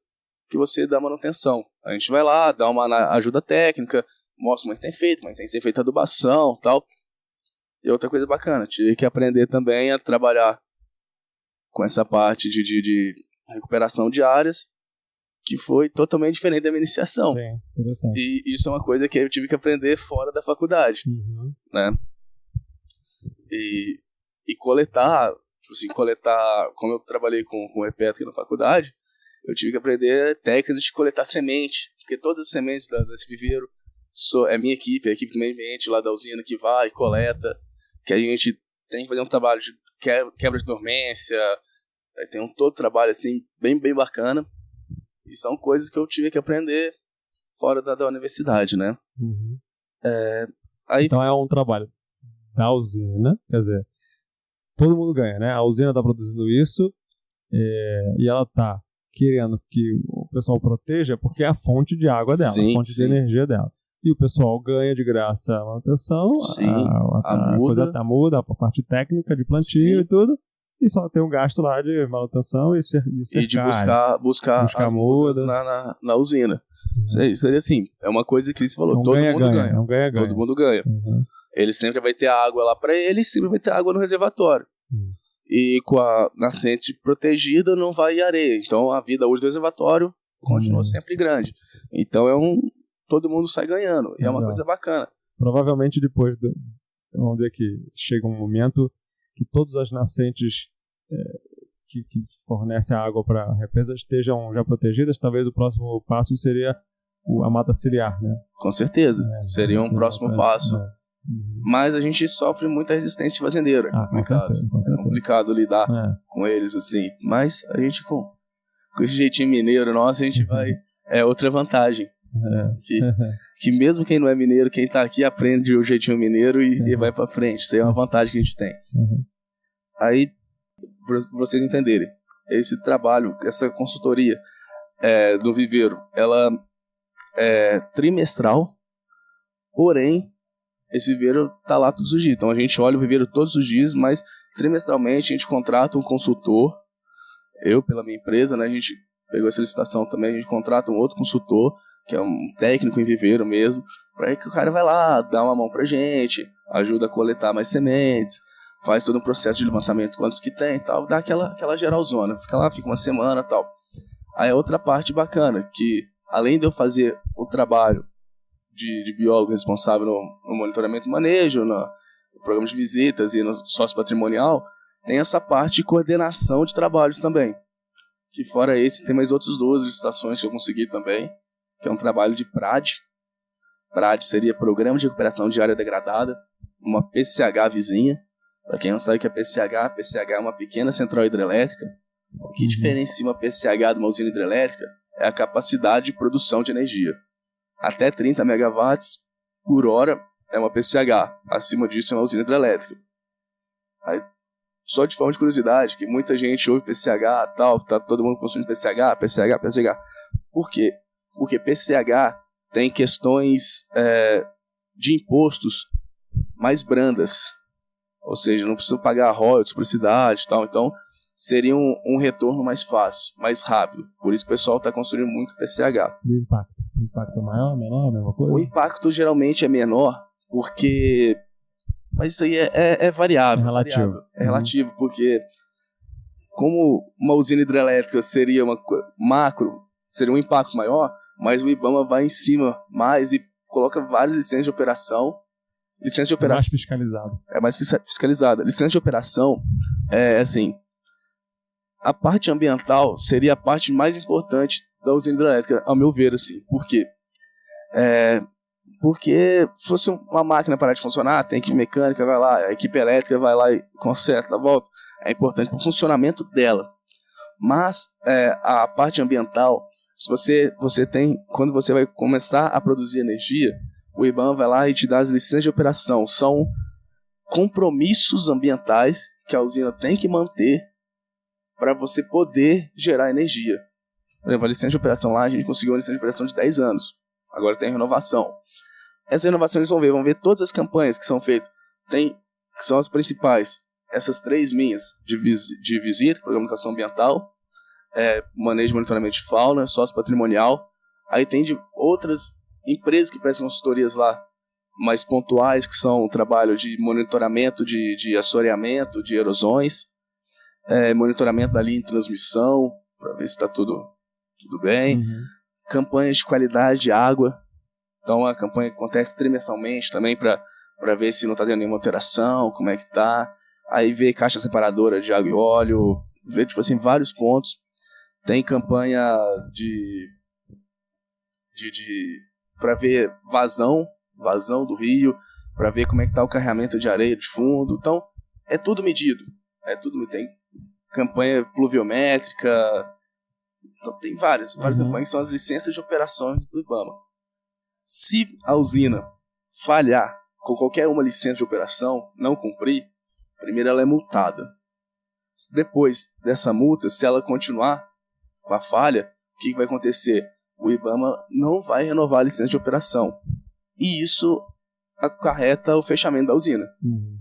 que você dê manutenção. A gente vai lá, dá uma ajuda técnica, mostra como é que tem feito, como é que tem que ser feita adubação e tal. E outra coisa bacana, tive que aprender também a trabalhar com essa parte de recuperação de áreas, que foi totalmente diferente da minha iniciação. Sim, interessante. E isso é uma coisa que eu tive que aprender fora da faculdade, né? E coletar, como eu trabalhei com repetro na faculdade, eu tive que aprender técnicas de coletar semente, porque todas as sementes desse viveiro é minha equipe, a equipe do meio ambiente lá da usina que vai e coleta, que a gente tem que fazer um trabalho de quebra de dormência, tem todo trabalho assim, bem, bem bacana. E são coisas que eu tive que aprender fora da universidade, né? Então é um trabalho da usina, quer dizer, todo mundo ganha, né? A usina está produzindo isso e ela está querendo que o pessoal proteja porque é a fonte de água dela, a fonte de energia dela. E o pessoal ganha de graça a manutenção, a muda, a parte técnica de plantio e tudo. E só tem um gasto lá de manutenção e cercar, e de buscar as mudas na usina. Seria assim, é uma coisa que você falou, todo mundo ganha. Todo mundo ganha. Ele sempre vai ter água lá para ele, sempre vai ter água no reservatório. E com a nascente protegida não vai areia. Então a vida útil do reservatório continua sempre grande. Então todo mundo sai ganhando. E é uma coisa bacana. Provavelmente depois, vamos dizer que chega um momento que todas as nascentes que fornecem a água para a represa estejam já protegidas, talvez o próximo passo seria a mata ciliar, né? Com certeza, seria um próximo passo. Mas a gente sofre muita resistência de fazendeiro, é complicado. É complicado lidar com eles, assim. Mas a gente, com esse jeitinho mineiro nosso, a gente vai... É outra vantagem. Que mesmo quem não é mineiro, quem tá aqui aprende o jeitinho mineiro e vai pra frente. Isso aí é uma vantagem que a gente tem. Aí, pra vocês entenderem, esse trabalho, essa consultoria do viveiro, ela é trimestral, porém esse viveiro tá lá todos os dias. Então a gente olha o viveiro todos os dias, mas trimestralmente a gente contrata um consultor. Eu, pela minha empresa, né, a gente pegou essa licitação também, a gente contrata um outro consultor que é um técnico em viveiro mesmo, para aí que o cara vai lá, dá uma mão pra gente, ajuda a coletar mais sementes, faz todo um processo de levantamento, quantos que tem e tal, dá aquela geralzona, fica lá, fica uma semana e tal. Aí a outra parte bacana, que além de eu fazer o trabalho de biólogo responsável no monitoramento e manejo, no programa de visitas e no sócio patrimonial, tem essa parte de coordenação de trabalhos também. Que fora esse, tem mais outras 2 licitações que eu consegui também, que é um trabalho de PRAD. PRAD seria Programa de Recuperação de Área Degradada, uma PCH vizinha. Para quem não sabe o que é PCH é uma pequena central hidrelétrica. O que diferencia uma PCH de uma usina hidrelétrica é a capacidade de produção de energia. Até 30 megawatts por hora é uma PCH. Acima disso é uma usina hidrelétrica. Aí, só de forma de curiosidade, que muita gente ouve PCH, tal, tá todo mundo consumindo PCH. Por quê? Porque PCH tem questões de impostos mais brandas. Ou seja, não precisa pagar royalties por cidade e tal. Então, seria um retorno mais fácil, mais rápido. Por isso que o pessoal está construindo muito PCH. E o impacto? O impacto é maior, menor, mesma coisa? O impacto geralmente é menor, porque... Mas isso aí é variável. É relativo. É relativo, porque como uma usina hidrelétrica seria macro, seria um impacto maior, mas o IBAMA vai em cima mais e coloca várias licenças de operação. Licença de operação... É mais fiscalizado. É mais fiscalizada. Licença de operação é assim... A parte ambiental seria a parte mais importante da usina hidrelétrica, ao meu ver, assim. Por quê? Porque se fosse uma máquina parar de funcionar, tem equipe mecânica, vai lá, a equipe elétrica vai lá e conserta, volta. É importante para o funcionamento dela. Mas a parte ambiental, se você tem, quando você vai começar a produzir energia, o IBAMA vai lá e te dá as licenças de operação. São compromissos ambientais que a usina tem que manter para você poder gerar energia. Por exemplo, a licença de operação lá, a gente conseguiu uma licença de operação de 10 anos. Agora tem renovação. Essas renovações eles vão ver todas as campanhas que são feitas. Que são as principais. Essas 3 minhas, de visita, programa de educação ambiental, manejo de monitoramento de fauna, sócio patrimonial. Aí tem de outras empresas que prestam consultorias lá, mais pontuais, que são o trabalho de monitoramento de assoreamento, de erosões, monitoramento da linha de transmissão, para ver se está tudo bem. Uhum. Campanhas de qualidade de água. Então a campanha acontece trimestralmente também para ver se não está tendo nenhuma alteração, como é que está. Aí ver caixa separadora de água e óleo, ver tipo assim, vários pontos. Tem campanha para ver vazão do rio, para ver como é que está o carregamento de areia de fundo. Então é tudo medido. Tem campanha pluviométrica. Então tem várias campanhas que são as licenças de operações do IBAMA. Se a usina falhar com qualquer uma licença de operação, não cumprir, primeiro ela é multada. Depois dessa multa, se ela continuar com a falha, o que vai acontecer? O IBAMA não vai renovar a licença de operação. E isso acarreta o fechamento da usina. Uhum.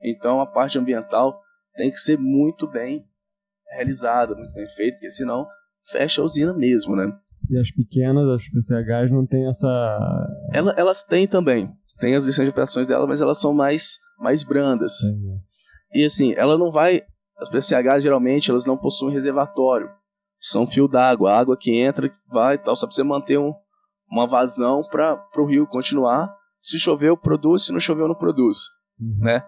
Então a parte ambiental tem que ser muito bem realizada, muito bem feita, porque senão fecha a usina mesmo, né? E as pequenas, as PCHs, não tem essa... Elas têm também. Tem as licenças de operações dela, mas elas são mais brandas. Entendi. E assim, ela não vai... As PCHs, geralmente, elas não possuem reservatório. São fio d'água. A água que entra, que vai e tal. Só pra você manter uma vazão para o rio continuar. Se choveu, produz. Se não choveu, não produz. Uhum. Né?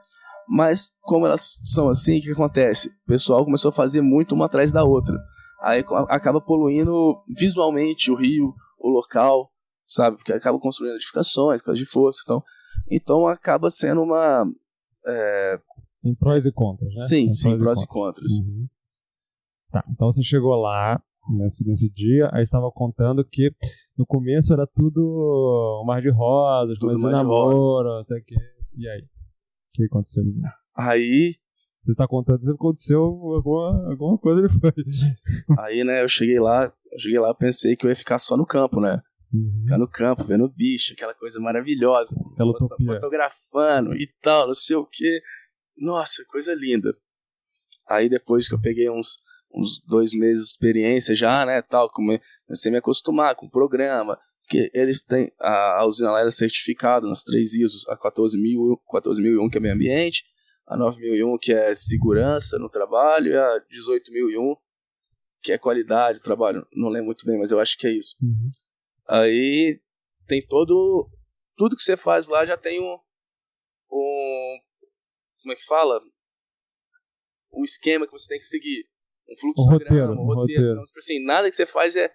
Mas, como elas são assim, o que acontece? O pessoal começou a fazer muito uma atrás da outra. Aí acaba poluindo visualmente o rio, o local, sabe? Porque acaba construindo edificações, casas de força. Então acaba sendo uma... Tem prós e contras, né? Sim, prós e contras. Uhum. Tá, então você chegou lá nesse dia, aí estava contando que no começo era tudo um mar de rosas, tudo mais de namoro, não sei o quê. E aí? O que aconteceu? Aí... Você está contando se aconteceu alguma coisa depois. Aí, né, eu cheguei lá, pensei que eu ia ficar só no campo, né? Uhum. Ficar no campo, vendo bicho, aquela coisa maravilhosa. Aquela utopia. Fotografando e tal, não sei o quê. Nossa, coisa linda. Aí depois que eu peguei uns 2 meses de experiência já, né, tal, comecei a me acostumar com o programa, Porque eles têm, a usina lá era certificada nas 3 ISOs, a 14.001 que é meio ambiente, a 9.001 que é segurança no trabalho e a 18.001 que é qualidade do trabalho. Não lembro muito bem, mas eu acho que é isso. Uhum. Aí tem tudo que você faz lá já tem como é que fala? Um esquema que você tem que seguir. Um fluxograma, um roteiro. Então, tipo assim, nada que você faz é,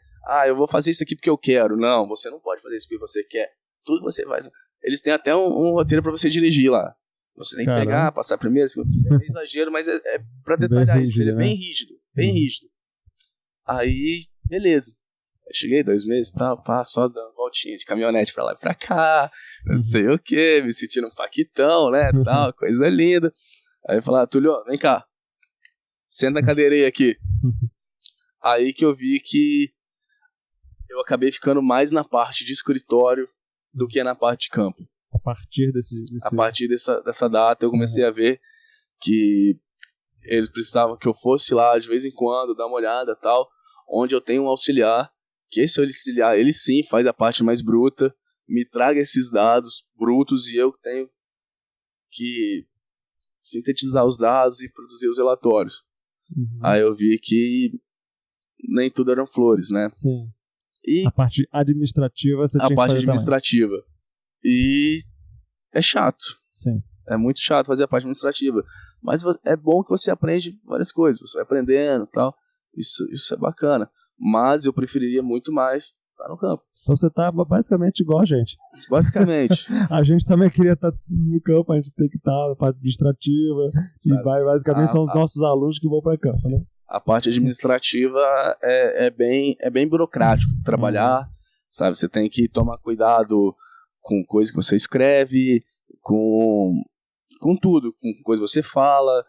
eu vou fazer isso aqui porque eu quero. Não, você não pode fazer isso porque você quer. Tudo você faz. Eles têm até um roteiro pra você dirigir lá. Você tem que pegar, passar primeiro. É um exagero, mas é pra detalhar bem isso. Rígido, ele é bem rígido, bem rígido. Aí, beleza. Eu cheguei 2 meses e tal, só dando voltinha de caminhonete pra lá e pra cá, não sei o que, me sentindo um paquitão, né, tal, coisa linda. Aí eu falei, Túlio, vem cá, senta na cadeira aí aqui. Aí que eu vi que eu acabei ficando mais na parte de escritório do que na parte de campo. A partir A partir dessa data eu comecei a ver que eles precisavam que eu fosse lá de vez em quando, dar uma olhada e tal, onde eu tenho um auxiliar, que esse auxiliar, ele sim faz a parte mais bruta, me traga esses dados brutos e eu tenho que sintetizar os dados e produzir os relatórios. Uhum. Aí eu vi que nem tudo eram flores, né? Sim. E a parte administrativa você tinha que fazer. A parte administrativa. Também. E é chato. Sim. É muito chato fazer a parte administrativa. Mas é bom que você aprende várias coisas. Você vai aprendendo e tal. Isso é bacana. Mas eu preferiria muito mais estar no campo. Então você tá basicamente igual a gente. Basicamente. A gente também queria estar no campo, a gente tem que estar na parte administrativa. Sabe? E basicamente são os nossos alunos que vão para campo, né? A parte administrativa é bem burocrático trabalhar, sabe? Você tem que tomar cuidado com coisa que você escreve, com tudo, com coisa que você fala.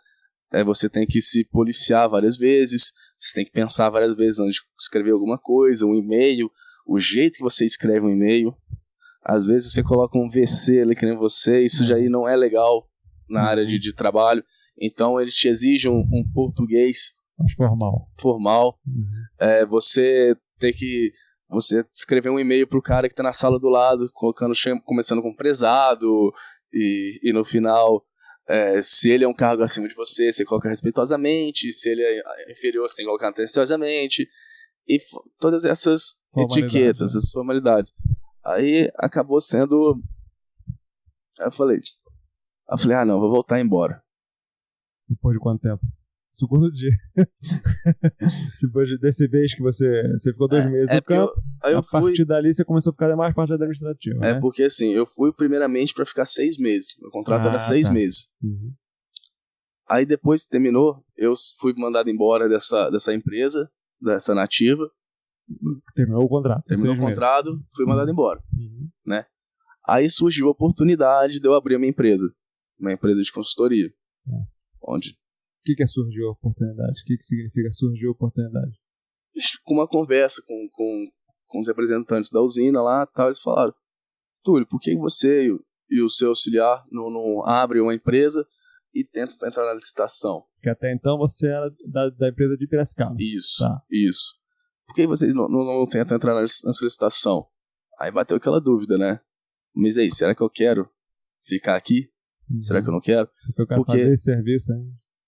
Você tem que se policiar várias vezes, você tem que pensar várias vezes antes de escrever alguma coisa, um e-mail, o jeito que você escreve um e-mail. Às vezes você coloca um VC ali que nem você, isso já aí não é legal na área de trabalho. Então eles te exigem um português mais formal. Uhum. Você tem que escrever um e-mail pro cara que tá na sala do lado, começando com prezado, e no final, se ele é um cargo acima de você, você coloca respeitosamente, se ele é inferior, você tem que colocar atenciosamente, e todas essas etiquetas, essas formalidades. Aí acabou sendo... Eu falei, não, vou voltar embora. Depois de quanto tempo? Segundo dia. Depois desse mês que você ficou 2 meses no campo, a partir dali você começou a ficar mais parte administrativa, né? Porque assim, eu fui primeiramente para ficar 6 meses. Meu contrato era 6 meses. Uhum. Aí depois que terminou, eu fui mandado embora dessa empresa, dessa Nativa. Terminou o contrato. Fui mandado embora. Uhum. Né? Aí surgiu a oportunidade de eu abrir a minha empresa. Uma empresa de consultoria. Onde... O que surgiu a oportunidade? O que significa surgiu a oportunidade? Com uma conversa com os representantes da usina lá, tal, eles falaram, Túlio, por que você e o seu auxiliar não abrem uma empresa e tentam entrar na licitação? Porque até então você era da empresa de Piracicaba. Isso, isso. Por que vocês não tentam entrar nessa licitação? Aí bateu aquela dúvida, né? Mas aí, será que eu quero ficar aqui? Uhum. Será que eu não quero? Porque eu quero fazer esse serviço, né?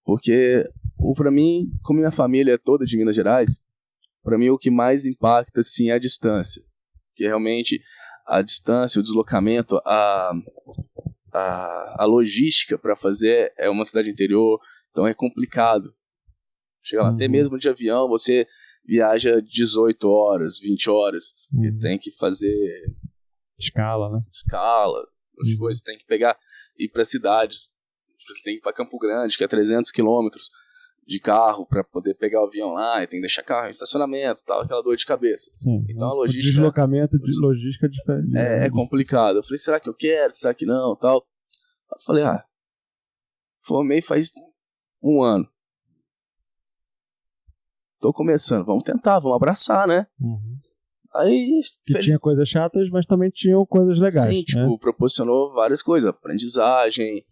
Porque, pra mim, como minha família é toda de Minas Gerais, pra mim o que mais impacta, sim, é a distância. Porque realmente a distância, o deslocamento, a logística pra fazer é uma cidade interior, então é complicado. Chega lá, até mesmo de avião, você viaja 18 horas, 20 horas, e tem que fazer... Escala, né? As coisas, tem que pegar, ir pra cidades. Você tem que ir para Campo Grande, que é 300 quilômetros de carro para poder pegar o avião lá, e tem que deixar carro em estacionamento e tal, aquela dor de cabeça. Sim, então a logística... O deslocamento de logística é diferente. É complicado. Eu falei, será que eu quero? Será que não? Tal. Eu falei, formei faz 1 ano. Tô começando, vamos tentar, vamos abraçar, né? Uhum. Aí... Tinha coisas chatas, mas também tinham coisas legais. Sim, tipo, proporcionou várias coisas, aprendizagem...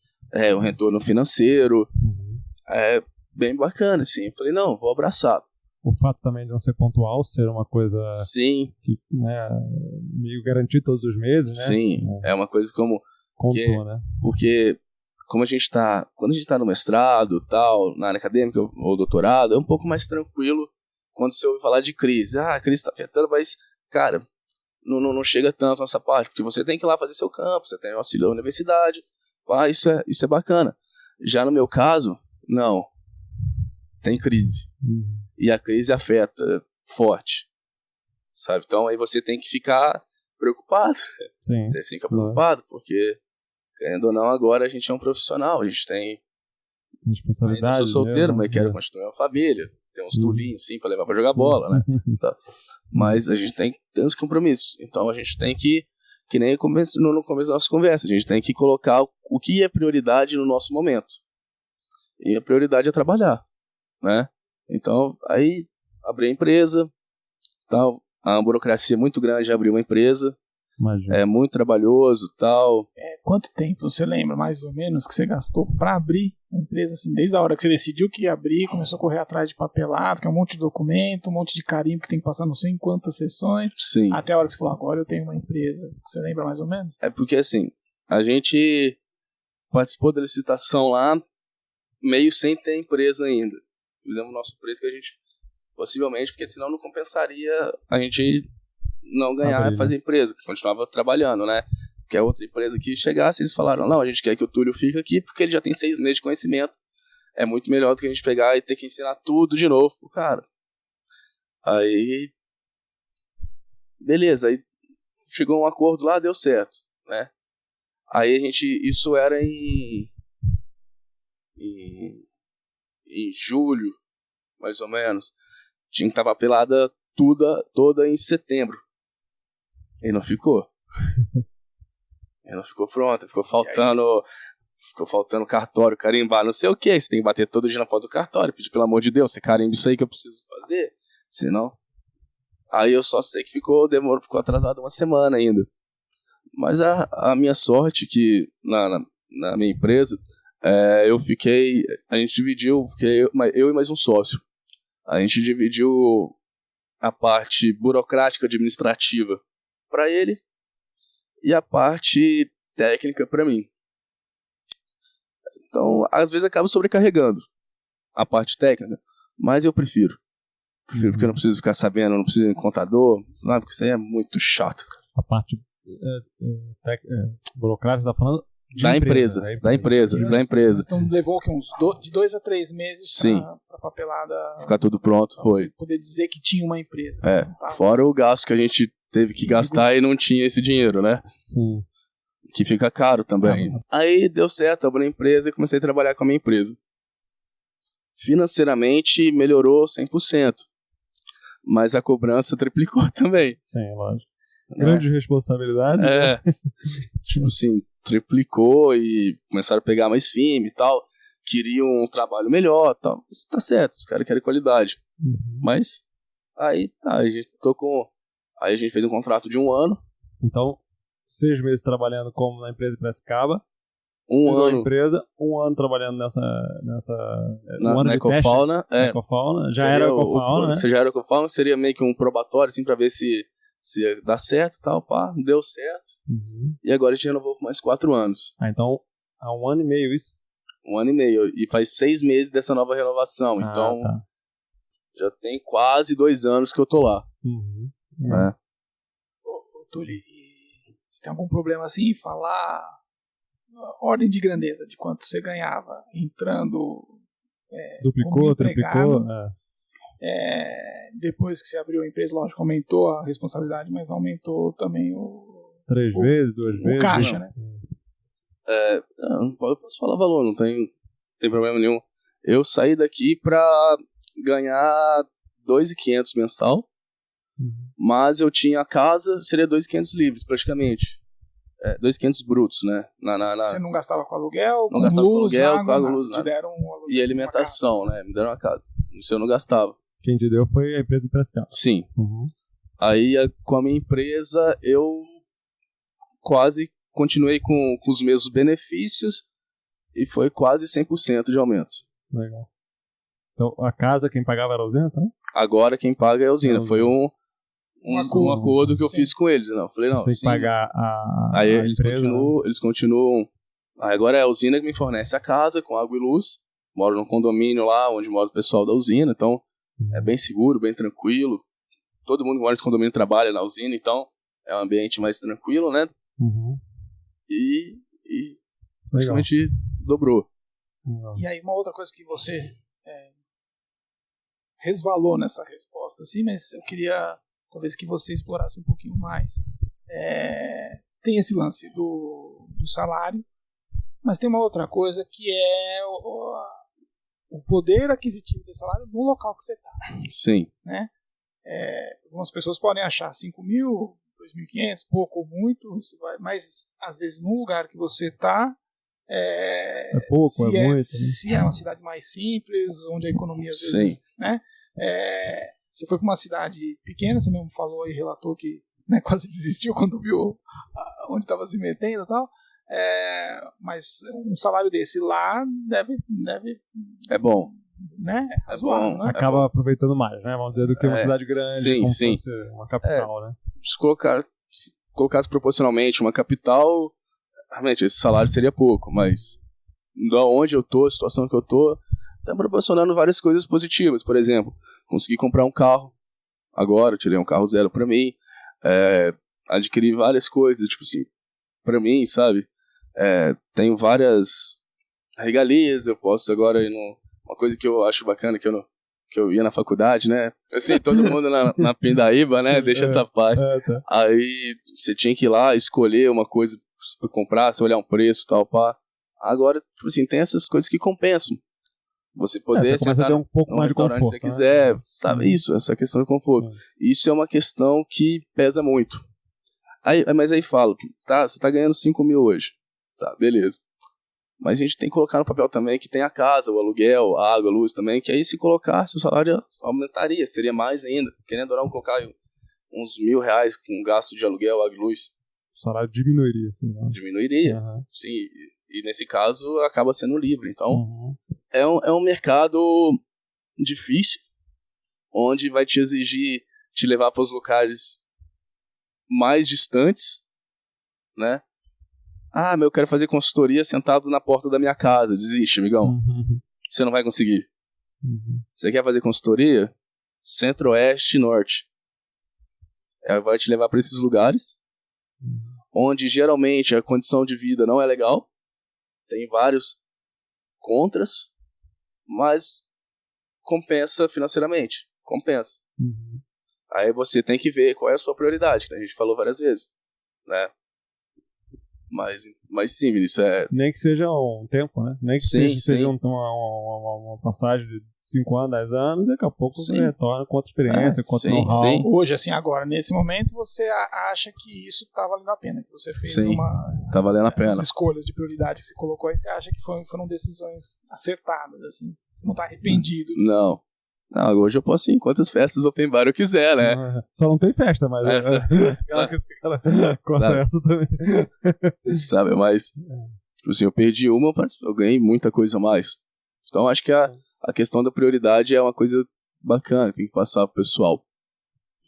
o retorno financeiro, bem bacana, assim. Eu falei, não, vou abraçar. O fato também de não ser pontual, ser uma coisa Sim, que, né, meio garantir todos os meses, né? sim. É uma coisa como... Contou, né? Porque quando a gente tá no mestrado, tal, na área acadêmica ou doutorado, é um pouco mais tranquilo quando você ouve falar de crise. A crise está afetando, mas, cara, não chega tanto nessa parte, porque você tem que ir lá fazer seu campo, você tem o auxílio da universidade, isso é bacana. Já no meu caso, não. Tem crise. E a crise afeta forte, sabe? Então aí você tem que ficar preocupado. Sim. Você fica preocupado, porque, querendo ou não, agora a gente é um profissional, a gente tem... Responsabilidade. Ainda sou solteiro, né? mas quero construir uma família, ter uns tulinhos, sim, pra levar pra jogar bola, né? Tá. Mas a gente tem uns compromissos. Então a gente tem que nem no começo da nossa conversa, a gente tem que colocar o que é prioridade no nosso momento. E a prioridade é trabalhar, né? Então, aí, abri a empresa, tal, a burocracia é muito grande, abrir uma empresa, Imagina. é muito trabalhoso, tal. Quanto tempo você lembra, mais ou menos, que você gastou para abrir a empresa, assim, desde a hora que você decidiu que ia abrir, começou a correr atrás de papelado, porque é um monte de documento, um monte de carimbo que tem que passar não sei em quantas sessões, Sim. até a hora que você falou, agora eu tenho uma empresa. Você lembra mais ou menos? É porque, assim, a gente participou da licitação lá, meio sem ter empresa ainda. Fizemos o nosso preço que a gente, possivelmente, porque senão não compensaria a gente não ganhar e fazer empresa, que continuava trabalhando, né? Porque a outra empresa que chegasse, eles falaram, não, a gente quer que o Túlio fique aqui porque ele já tem 6 meses de conhecimento. É muito melhor do que a gente pegar e ter que ensinar tudo de novo pro cara. Aí, beleza, aí chegou um acordo lá, deu certo, né? Aí a gente, isso era em julho, mais ou menos. Tinha que estar papelada toda em setembro. E não ficou. E não ficou pronta. Ficou faltando cartório, carimbar, não sei o que. Você tem que bater todo dia na porta do cartório. Pedir, pelo amor de Deus, você carimba isso aí que eu preciso fazer. Senão... Aí eu só sei que ficou atrasado uma semana ainda. Mas a minha sorte que na minha empresa, a gente dividiu, eu e mais um sócio. A gente dividiu a parte burocrática administrativa para ele e a parte técnica para mim. Então, às vezes acaba sobrecarregando a parte técnica, mas eu prefiro porque eu não preciso ficar sabendo, não preciso de contador, não, porque isso aí é muito chato, cara. A parte burocrática, você tá falando da empresa. Então levou o quê? De 2 a 3 meses pra papelada ficar tudo pronto, foi. Poder dizer que tinha uma empresa. Fora o gasto que a gente teve que gastar e não tinha esse dinheiro, né? Sim. Que fica caro também. Aí deu certo, abri a empresa e comecei a trabalhar com a minha empresa. Financeiramente melhorou 100%. Mas a cobrança triplicou também. Sim, lógico. Grande responsabilidade. Tipo assim, triplicou e começaram a pegar mais firme e tal. Queriam um trabalho melhor e tal. Isso tá certo, os caras querem qualidade. Mas, aí a gente fez um contrato de 1 ano. Então, 6 meses trabalhando como na empresa de Piracicaba. 1 ano. Empresa, 1 ano trabalhando nessa na Ecofauna. Ecofauna. Já era Ecofauna, né? Você já era Ecofauna, seria meio que um probatório, assim, pra ver se dá certo e tal, pá, deu certo. E agora a gente renovou por mais 4 anos. Então, há 1 ano e meio isso? 1 ano e meio. E faz 6 meses dessa nova renovação. Então, já tem quase 2 anos que eu tô lá. Túlio, você tem algum problema assim em falar ordem de grandeza de quanto você ganhava entrando duplicou, triplicou? Depois que você abriu a empresa, lógico, aumentou a responsabilidade, mas aumentou também 3 vezes, 2 vezes? O caixa, né? Eu posso falar valor, não tem problema nenhum. Eu saí daqui pra ganhar 2.500 mensal, mas eu tinha a casa, seria 2.500 livres praticamente. 2.500 brutos, né? Você não gastava com aluguel? Não gastava com aluguel, água, com água, luz, te deram um aluguel. E alimentação, né? Me deram uma casa. Isso eu não gastava. Quem te deu foi a empresa de Piracicaba. Sim. Aí, com a minha empresa, eu quase continuei com os mesmos benefícios e foi quase 100% de aumento. Legal. Então, a casa, quem pagava era a usina, tá? Agora quem paga é a usina. É a Foi um acordo que eu fiz com eles. Não, eu falei, não, Você tem que sim. pagar Aí a eles empresa, continuam. Aí agora é a usina que me fornece a casa com água e luz. Moro num condomínio lá, onde mora o pessoal da usina, então é bem seguro, bem tranquilo. Todo mundo que mora nesse condomínio trabalha na usina, então é um ambiente mais tranquilo, né? Uhum. E Legal. praticamente dobrou. Legal. E aí, uma outra coisa que você resvalou nessa resposta, assim, mas eu queria talvez que você explorasse um pouquinho mais. Tem esse lance do salário, mas tem uma outra coisa que é o poder aquisitivo desse salário no local que você está. Sim. Né? Algumas pessoas podem achar 5 mil, 2.500, pouco ou muito, mas às vezes no lugar que você está, é pouco, é muito. Se é uma cidade mais simples, onde a economia às vezes, né? Você foi para uma cidade pequena, você mesmo falou e relatou que, né, quase desistiu quando viu onde estava se metendo e tal. Mas um salário desse lá deve é bom, né? É bom. Né? Acaba aproveitando mais, né? Vamos dizer, do que uma cidade grande, sim, como sim. se fosse uma capital, né? Se colocasse proporcionalmente uma capital, realmente esse salário seria pouco, mas da onde eu tô, a situação que eu tô, tá proporcionando várias coisas positivas. Por exemplo, consegui comprar um carro agora, eu tirei um carro zero pra mim, adquiri várias coisas, tipo assim, pra mim, sabe? Tenho várias regalias, eu posso agora ir uma coisa que eu acho bacana, que eu ia na faculdade, né? Assim, todo mundo na Pindaíba, né? Deixa essa parte. Tá. Aí você tinha que ir lá escolher uma coisa pra comprar, você olhar um preço e tal, pá. Agora, tipo assim, tem essas coisas que compensam. Você poder você começa a ter um pouco num mais de restaurante conforto, se você quiser, né? sabe? Isso, essa questão de conforto. Sim. Isso é uma questão que pesa muito. Mas aí fala, tá, você tá ganhando 5 mil hoje. Tá, beleza. Mas a gente tem que colocar no papel também que tem a casa, o aluguel, a água, a luz também, que aí se colocasse o salário aumentaria, seria mais ainda. Querendo ou não, colocar uns R$1.000 com gasto de aluguel, água e luz. O salário diminuiria, assim, né? Diminuiria, Uhum. sim. E nesse caso acaba sendo livre. Então, Uhum. é um mercado difícil, onde vai te exigir te levar para os lugares mais distantes, né? Ah, mas eu quero fazer consultoria sentado na porta da minha casa. Desiste, amigão. Uhum. Você não vai conseguir. Uhum. Você quer fazer consultoria? Centro-Oeste e Norte. Ela vai te levar para esses lugares, onde geralmente a condição de vida não é legal. Tem vários contras, mas compensa financeiramente. Compensa. Uhum. Aí você tem que ver qual é a sua prioridade, que a gente falou várias vezes, né? Mas sim, Vinícius, Nem que seja um tempo, né? Nem que Sim, seja uma passagem de 5 anos, 10 anos, daqui a pouco Sim. você retorna com outra experiência, com outro sim, know-how. sim. Hoje, assim, agora, nesse momento, você acha que isso tá valendo a pena, que você fez Sim, tá valendo a pena. essas escolhas de prioridade que você colocou aí, você acha que foram decisões acertadas, assim? Você não tá arrependido? Não, hoje eu posso ir em quantas festas open bar eu quiser, né? Só não tem festa, mas essa também. Sabe, mas tipo assim, eu perdi uma, mas eu ganhei muita coisa a mais. Então acho que a questão da prioridade é uma coisa bacana, tem que passar pro pessoal.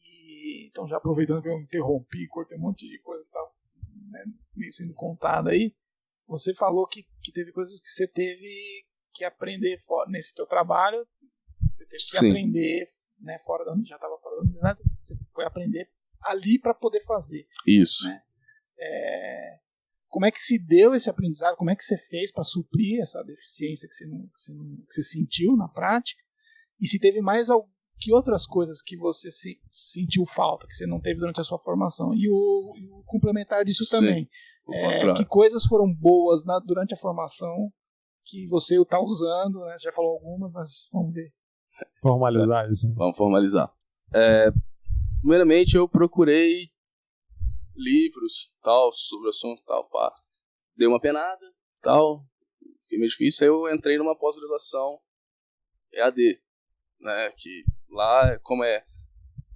E, então, já aproveitando que eu interrompi, cortei um monte de coisa que tava, né, meio sendo contada aí, você falou que teve coisas que você teve que aprender nesse teu trabalho. Você teve que Sim. aprender, né, fora da já estava fora da universidade, você foi aprender ali para poder fazer. Isso. Né? Como é que se deu esse aprendizado? Como é que você fez para suprir essa deficiência que você sentiu na prática? E se teve que outras coisas que você sentiu falta, que você não teve durante a sua formação? E o complementar disso Sim. também. Que coisas foram boas durante a formação que você está usando, né? Você já falou algumas, mas vamos ver. Formalizar isso. Vamos formalizar. Primeiramente eu procurei livros, tal, sobre o assunto, tal, pá. Dei uma penada, tal, fiquei meio difícil, aí eu entrei numa pós-graduação EAD, né, que lá, como é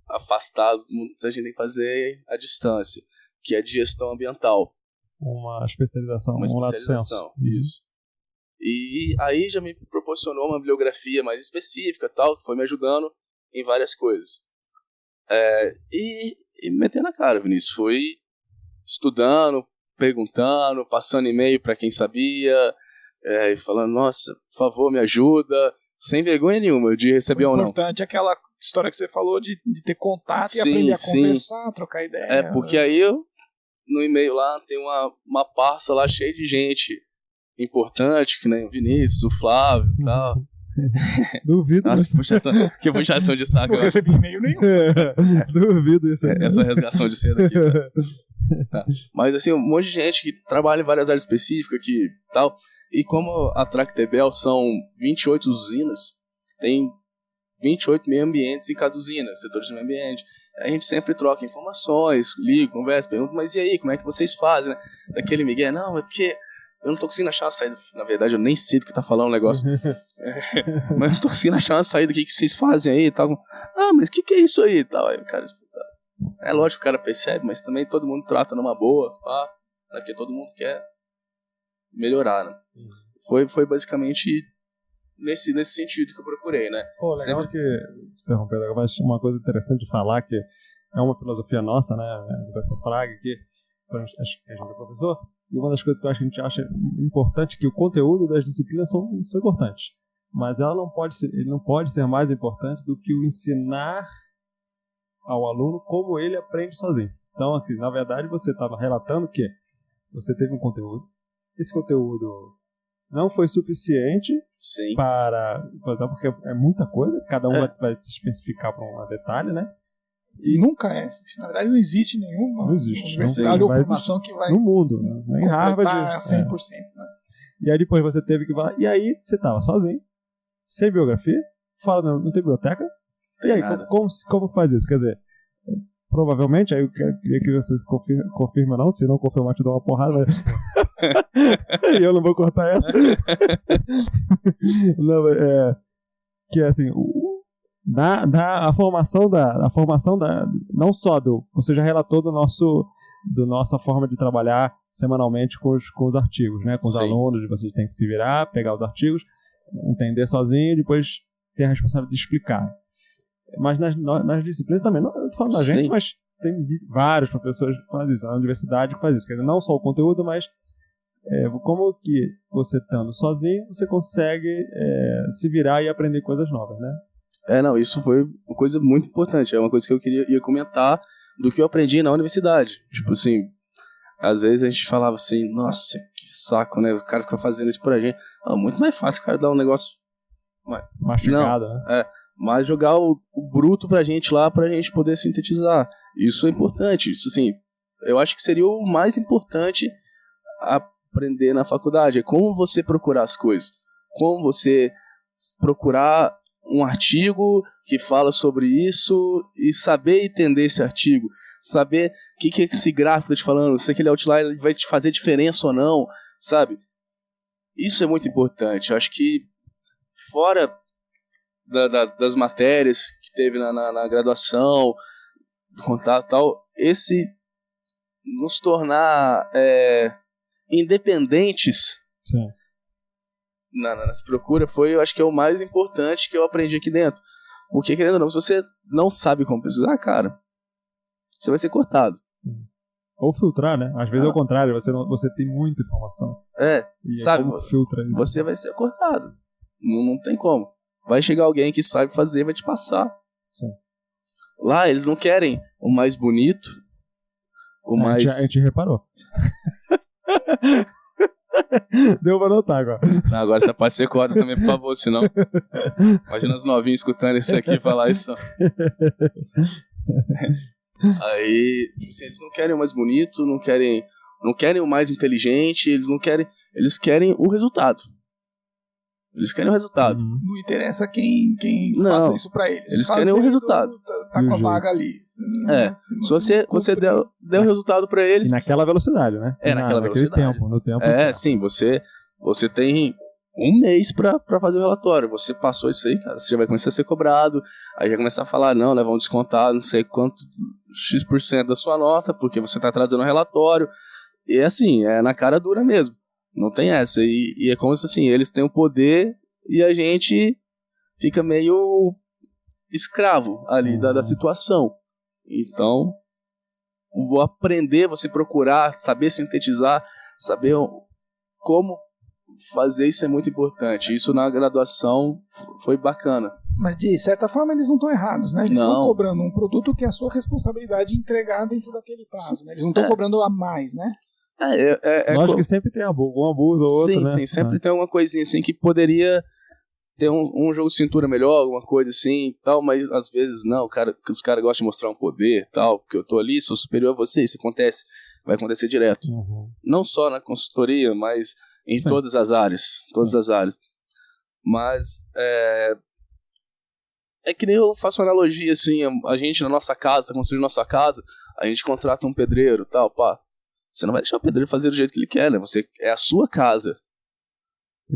afastado, a gente tem que fazer à distância, que é de gestão ambiental. Uma especialização, Uma um lato especialização, senso. isso. E aí já me proporcionou uma bibliografia mais específica, tal, que foi me ajudando em várias coisas. E metendo a cara, Vinícius. Fui estudando, perguntando, passando e-mail para quem sabia, e falando, nossa, por favor, me ajuda, sem vergonha nenhuma de receber ou não. O importante é aquela história que você falou de ter contato e aprender a conversar, trocar ideia. Porque aí no e-mail lá tem uma pasta lá cheia de gente importante, que nem o Vinícius, o Flávio e tal. Duvido. Nossa, que puxação de saco. Não recebi e-mail nenhum. Duvido isso aí. Essa rasgação de seda aqui. Tá. Mas assim, um monte de gente que trabalha em várias áreas específicas que tal. E como a Tractebel são 28 usinas, tem 28 meio ambientes em cada usina, setores de meio ambiente. A gente sempre troca informações, liga, conversa, pergunta, mas e aí, como é que vocês fazem, né? Daquele Miguel, não, é porque eu não tô conseguindo achar a saída. Na verdade, eu nem sei do que tá falando o negócio. Mas eu não tô conseguindo achar uma saída, o que vocês fazem aí e tal. Ah, mas o que é isso aí e tal? Aí o cara explica. É lógico que o cara percebe, mas também todo mundo trata numa boa, tá? Porque todo mundo quer melhorar, né? Foi basicamente nesse sentido que eu procurei, né? Pô, legal sempre... que, interrompendo, mas uma coisa interessante de falar, que é uma filosofia nossa, né, do Ecofrag, que acho que a gente é professor, e uma das coisas que eu acho que a gente acha importante é que o conteúdo das disciplinas são importantes, mas ele não pode ser mais importante do que o ensinar ao aluno como ele aprende sozinho. Então, aqui, na verdade, você estava relatando que você teve um conteúdo, esse conteúdo não foi suficiente porque é muita coisa, cada um vai especificar para um detalhe, né? E nunca é suficiente. Na verdade, não existe nenhuma universidade ou formação que vai no mundo, né? Nem Harvard 100%. Né? E aí depois você teve que falar, e aí você estava sozinho, sem biografia, fala não tem biblioteca, e aí como faz isso? Quer dizer, provavelmente, aí eu queria que você confirme não, se não confirmar te dou uma porrada. E eu não vou cortar essa. Não, que é assim, a formação não só você já relatou da nossa forma de trabalhar semanalmente com os artigos, né? Com os alunos, você tem que se virar, pegar os artigos, entender sozinho e depois ter a responsabilidade de explicar. Mas nas disciplinas também, não estou falando da gente, mas tem vários professores que fazem isso, a universidade que faz isso, quer dizer, não só o conteúdo, mas como que você estando sozinho, você consegue se virar e aprender coisas novas, né? Não, isso foi uma coisa muito importante, é uma coisa que eu ia comentar do que eu aprendi na universidade. Tipo assim, às vezes a gente falava assim, nossa, que saco, né, o cara fica fazendo isso pra gente. Muito mais fácil o cara dar um negócio mastigado, né? Mas jogar o bruto pra gente lá, pra gente poder sintetizar. Isso é importante. Isso, assim, eu acho que seria o mais importante aprender na faculdade. É como você procurar as coisas. Como você procurar um artigo que fala sobre isso e saber entender esse artigo. Saber o que esse gráfico está te falando. Se aquele outline vai te fazer diferença ou não, sabe? Isso é muito importante. Eu acho que fora das matérias que teve na graduação, do contato e tal, esse nos tornar independentes nas procuras foi, eu acho que é o mais importante que eu aprendi aqui dentro. Porque, querendo ou não, se você não sabe como pesquisar, cara, você vai ser cortado. Ou filtrar, né? Às vezes é o contrário, você tem muita informação. Sabe? Como filtra isso? Você vai ser cortado. Não tem como. Vai chegar alguém que sabe fazer, vai te passar. Sim. Lá, eles não querem o mais bonito, A gente reparou. Deu pra notar agora. Agora você pode ser corda também, por favor, senão... Imagina os novinhos escutando isso aqui e falar isso. Aí, assim, eles não querem o mais bonito, não querem o mais inteligente, eles querem o resultado. Eles querem o resultado. Não interessa quem faça isso pra eles. Eles querem o resultado. Tá com a vaga ali. Se você der o resultado pra eles... E naquela velocidade, né? Naquela velocidade. No tempo. Sim, você tem um mês pra fazer o relatório. Você passou isso aí, cara, você já vai começar a ser cobrado. Aí já começar a falar, não, né, vamos descontar não sei quanto X% da sua nota, porque você tá trazendo o relatório. E assim, é na cara dura mesmo. Não tem essa. E é como se assim, eles têm o poder e a gente fica meio escravo ali da situação. Então, vou aprender, você procurar, saber sintetizar, saber como fazer, isso é muito importante. Isso na graduação foi bacana. Mas de certa forma eles não estão errados, né? Eles estão cobrando um produto que é a sua responsabilidade entregar dentro daquele prazo, né? Eles não estão cobrando a mais, né? Lógico que sempre tem algum abuso ou outro, sim, né? Sim, sempre tem alguma coisinha assim que poderia ter um jogo de cintura melhor, alguma coisa assim e tal, mas às vezes não, os caras gostam de mostrar um poder e tal, porque eu tô ali, sou superior a você, isso acontece, vai acontecer direto. Não só na consultoria, mas em todas as áreas, as áreas. Mas é que nem eu faço uma analogia assim, a gente na nossa casa, construindo nossa casa, a gente contrata um pedreiro e tal, pá. Você não vai deixar o pedreiro fazer do jeito que ele quer, né? É a sua casa.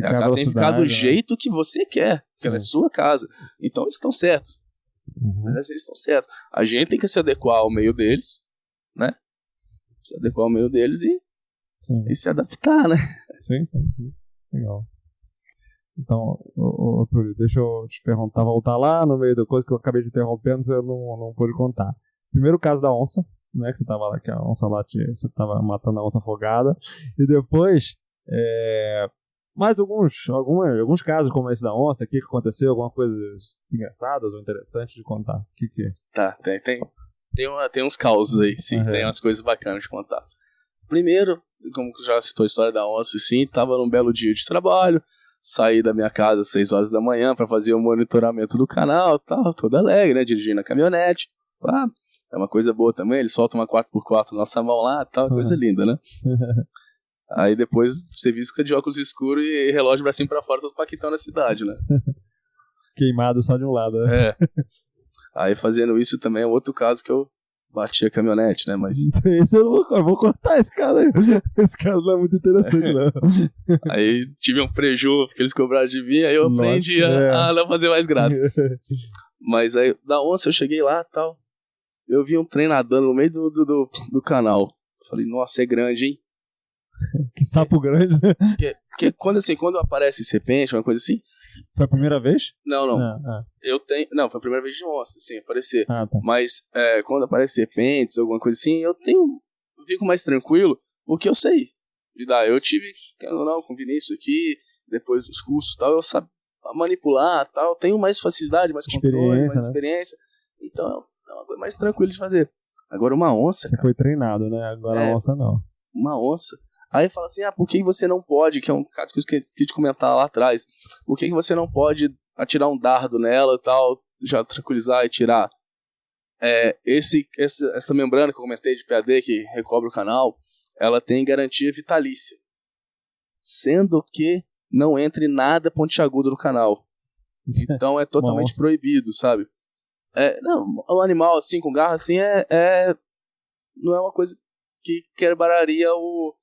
A casa tem que ficar do jeito que você quer, porque ela é sua casa. então eles estão certos. Eles estão certos. A gente tem que se adequar ao meio deles, né? Se adequar ao meio deles e se adaptar, né? Sim. Legal. Então, Túlio, deixa eu te perguntar, voltar lá no meio da coisa que eu acabei de interrompendo, eu não pude contar. Primeiro caso da onça, né, que você tava lá, que a onça lá, você tava matando a onça afogada, e depois, mais alguns casos como esse da onça, o que aconteceu, alguma coisa engraçadas ou interessantes de contar? O que é? Tá, tem uns causos aí, sim, tem umas coisas bacanas de contar. Primeiro, como já citou a história da onça, sim, tava num belo dia de trabalho, saí da minha casa às 6 horas da manhã para fazer o monitoramento do canal, tal, todo alegre, né, dirigindo a caminhonete, é uma coisa boa também, ele solta uma 4x4 na nossa mão lá, tal, coisa linda, né? Aí depois você viu fica de óculos escuros e relógio pra cima e pra fora, todo paquitão na cidade, né? Queimado só de um lado, né? Aí fazendo isso também é outro caso que eu bati a caminhonete, né? Mas esse eu vou cortar esse cara aí. Esse caso não é muito interessante, não. Aí tive um prejuízo que eles cobraram de mim, aí eu aprendi a não fazer mais graça. Mas aí, da onça eu cheguei lá e tal, eu vi um trem nadando no meio do canal. Falei, nossa, é grande, hein? Que sapo grande, né? Porque quando aparece serpente, uma coisa assim... Foi a primeira vez? Não. Não, foi a primeira vez de onça, assim, aparecer. Tá. Mas quando aparece serpentes, alguma coisa assim, eu fico mais tranquilo, porque eu sei lidar. Eu tive, com o Vinícius aqui, depois dos cursos e tal, eu sabia manipular e tal, tenho mais facilidade, mais controle, mais experiência. Então, é uma coisa mais tranquila de fazer. Agora, uma onça, Você foi treinado, né? Agora a onça não. Uma onça. Aí fala assim, por que você não pode, que é um caso que eu esqueci de comentar lá atrás, por que você não pode atirar um dardo nela e tal, já tranquilizar e tirar? Essa membrana que eu comentei de PAD, que recobre o canal, ela tem garantia vitalícia. Sendo que não entre nada pontiagudo no canal. Então é totalmente proibido, sabe? Não, um animal assim, com garra assim, não é uma coisa que quebraria o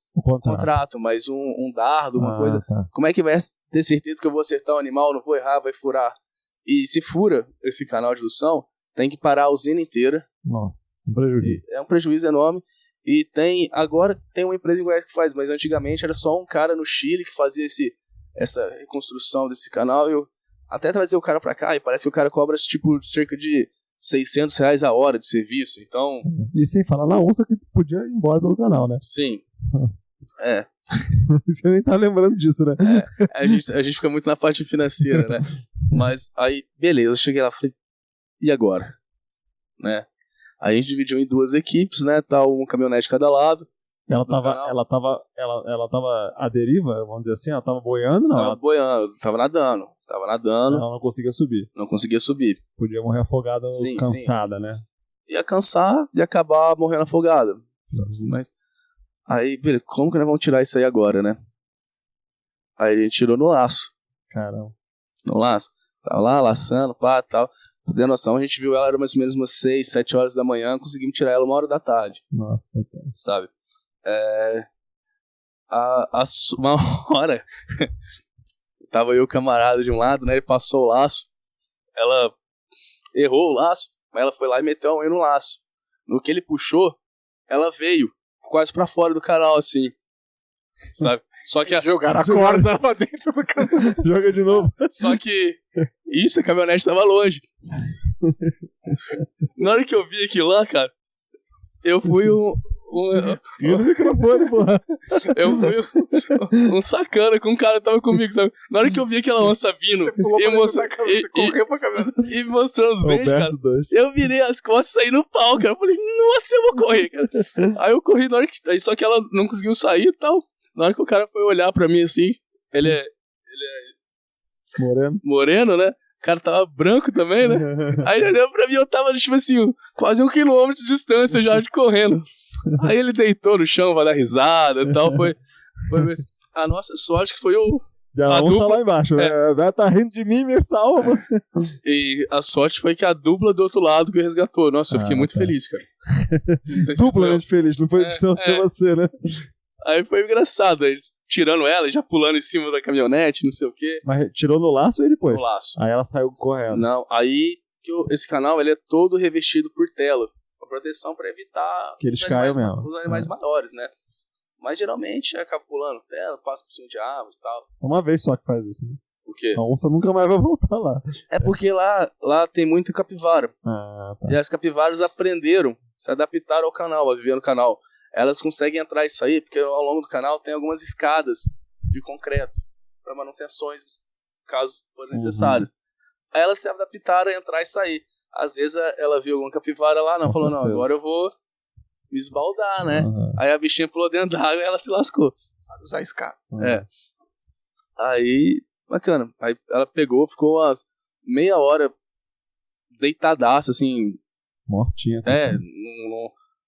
contrato, mas um dardo, uma coisa. Tá. Como é que vai ter certeza que eu vou acertar o animal, não vou errar, vai furar? E se fura esse canal de indução, tem que parar a usina inteira. Nossa, um prejuízo. É um prejuízo enorme. E agora tem uma empresa em Goiás que faz, mas antigamente era só um cara no Chile que fazia essa reconstrução desse canal. Eu até trazer o cara pra cá e parece que o cara cobra tipo cerca de R$600 a hora de serviço. Então... E sem falar na onça que podia ir embora pelo canal, né? Sim. Você nem tá lembrando disso, né? A gente fica muito na parte financeira, né? Mas aí, beleza, eu cheguei lá e falei, e agora? Né? Aí a gente dividiu em 2 equipes, né? Um caminhonete de cada lado. Ela tava à deriva, vamos dizer assim? Ela tava boiando, não? Tava boiando, tava nadando. Ela não conseguia subir. Não conseguia subir. Podia morrer afogada ou cansada, né? Ia cansar e acabar morrendo afogada. Mas aí, beleza, como que nós vamos tirar isso aí agora, né? Aí a gente tirou no laço. Caramba. No laço. Tava lá, laçando, pá, tal. Pra ter noção, a gente viu ela, era mais ou menos umas 6, 7 horas da manhã, conseguimos tirar ela 1h da tarde. Nossa, foi tempo. Sabe? Uma hora, tava eu, camarada de um lado, né? Ele passou o laço. Ela errou o laço, mas ela foi lá e meteu a unha no laço. No que ele puxou, ela veio quase pra fora do canal, assim. Sabe? Só que Jogaram a corda pra dentro do caminhão. Joga de novo. Só que isso, a caminhonete tava longe. Na hora que eu vi aquilo lá, cara, eu fui No microfone, porra. eu fui um sacana com um cara que tava comigo, sabe? Na hora que eu vi aquela onça vindo Você correu pra caminhonete. e mostrando os dentes, cara, Roberto 2. eu virei as costas e saí no pau, cara. Eu falei, nossa, eu vou correr, cara. Aí eu corri na hora que. Aí só que ela não conseguiu sair e tal. Na hora que o cara foi olhar pra mim assim, ele é moreno, né? O cara tava branco também, né? Aí ele olhou pra mim, eu tava, tipo assim, quase 1 quilômetro de distância já de correndo. Aí ele deitou no chão, vai dar risada e tal. Foi a nossa sorte que foi o. Já A onça dupla- lá embaixo, né? Tá rindo de mim, me salva. E a sorte foi que a dupla do outro lado que resgatou. Nossa, eu fiquei muito tá. feliz, cara. Duplamente feliz, não foi só você, né? Aí foi engraçado, eles tirando ela e já pulando em cima da caminhonete, não sei o quê. Mas tirou no laço e depois? No laço. Aí ela saiu correndo. Não, aí esse canal ele é todo revestido por tela. Pra proteção, pra evitar Que eles os caiam animais, mesmo. os animais maiores, né? Mas geralmente acaba pulando tela, passa por cima de árvore e tal. Uma vez só que faz isso, né? O quê? A onça nunca mais vai voltar lá. É porque lá tem muita capivara. Ah, tá. E as capivaras aprenderam, se adaptaram ao canal, a viver no canal. Elas conseguem entrar e sair, porque ao longo do canal tem algumas escadas de concreto para manutenções, caso forem necessárias. Aí elas se adaptaram a entrar e sair. Às vezes ela viu alguma capivara lá, Com falou, certeza. não, agora eu vou me esbaldar, né? Uhum. Aí a bichinha pulou dentro da água e ela se lascou. Sabe usar escada. É. Aí, bacana. Aí ela pegou, ficou umas meia hora deitadaça, assim, Mortinha.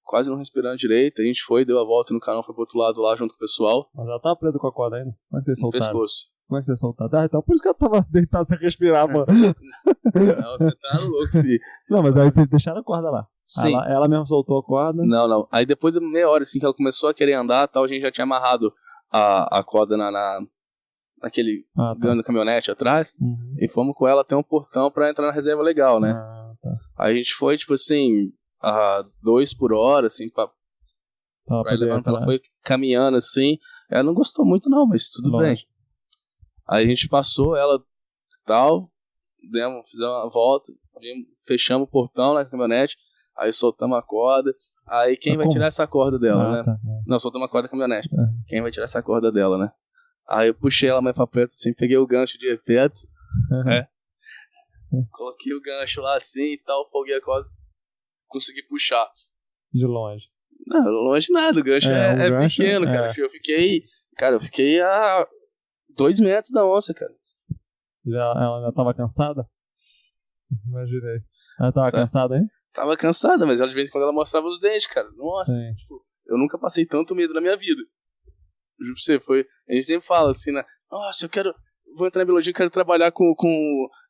quase não respirando direito. A gente foi, deu a volta no canal, foi pro outro lado lá junto com o pessoal. Mas ela tava presa com a corda ainda. Como é que vocês No soltaram? pescoço. Como é que vocês soltaram? Ah, então por isso que ela tava deitada sem respirar, mano. Não, você tá louco, filho. Não, mas aí vocês deixaram a corda lá. Sim. Ela mesmo soltou a corda. Não. Aí depois de meia hora, assim, que ela começou a querer andar tal, a gente já tinha amarrado a corda naquele Ah, tá. ganho da caminhonete atrás. Uhum. E fomos com ela até um portão pra entrar na reserva legal, né? Ah, tá. Aí a gente foi, tipo assim, a 2 por hora, assim, pra ir levando. Ela foi caminhando, assim. Ela não gostou muito, não, mas tudo bem. Aí a gente passou ela tal, fizemos uma volta, fechamos o portão na caminhonete, aí soltamos a corda. Aí quem vai tirar essa corda dela, né? Tá. Não, soltamos a corda da caminhonete. Quem vai tirar essa corda dela, né? Aí eu puxei ela mais pra perto, assim, peguei o gancho de efeito, coloquei o gancho lá assim e tal, folguei a corda, consegui puxar. De longe. Não, longe nada, o gancho é gancho, pequeno, cara. Eu fiquei a 2 metros da onça, cara. Ela já tava cansada? Imaginei. Ela tava Certo. cansada, hein? Tava cansada, mas ela de vez em quando ela mostrava os dentes, cara. Nossa, Sim. tipo, eu nunca passei tanto medo na minha vida. Juro pra você, a gente sempre fala assim, né? Nossa, vou entrar na biologia, quero trabalhar com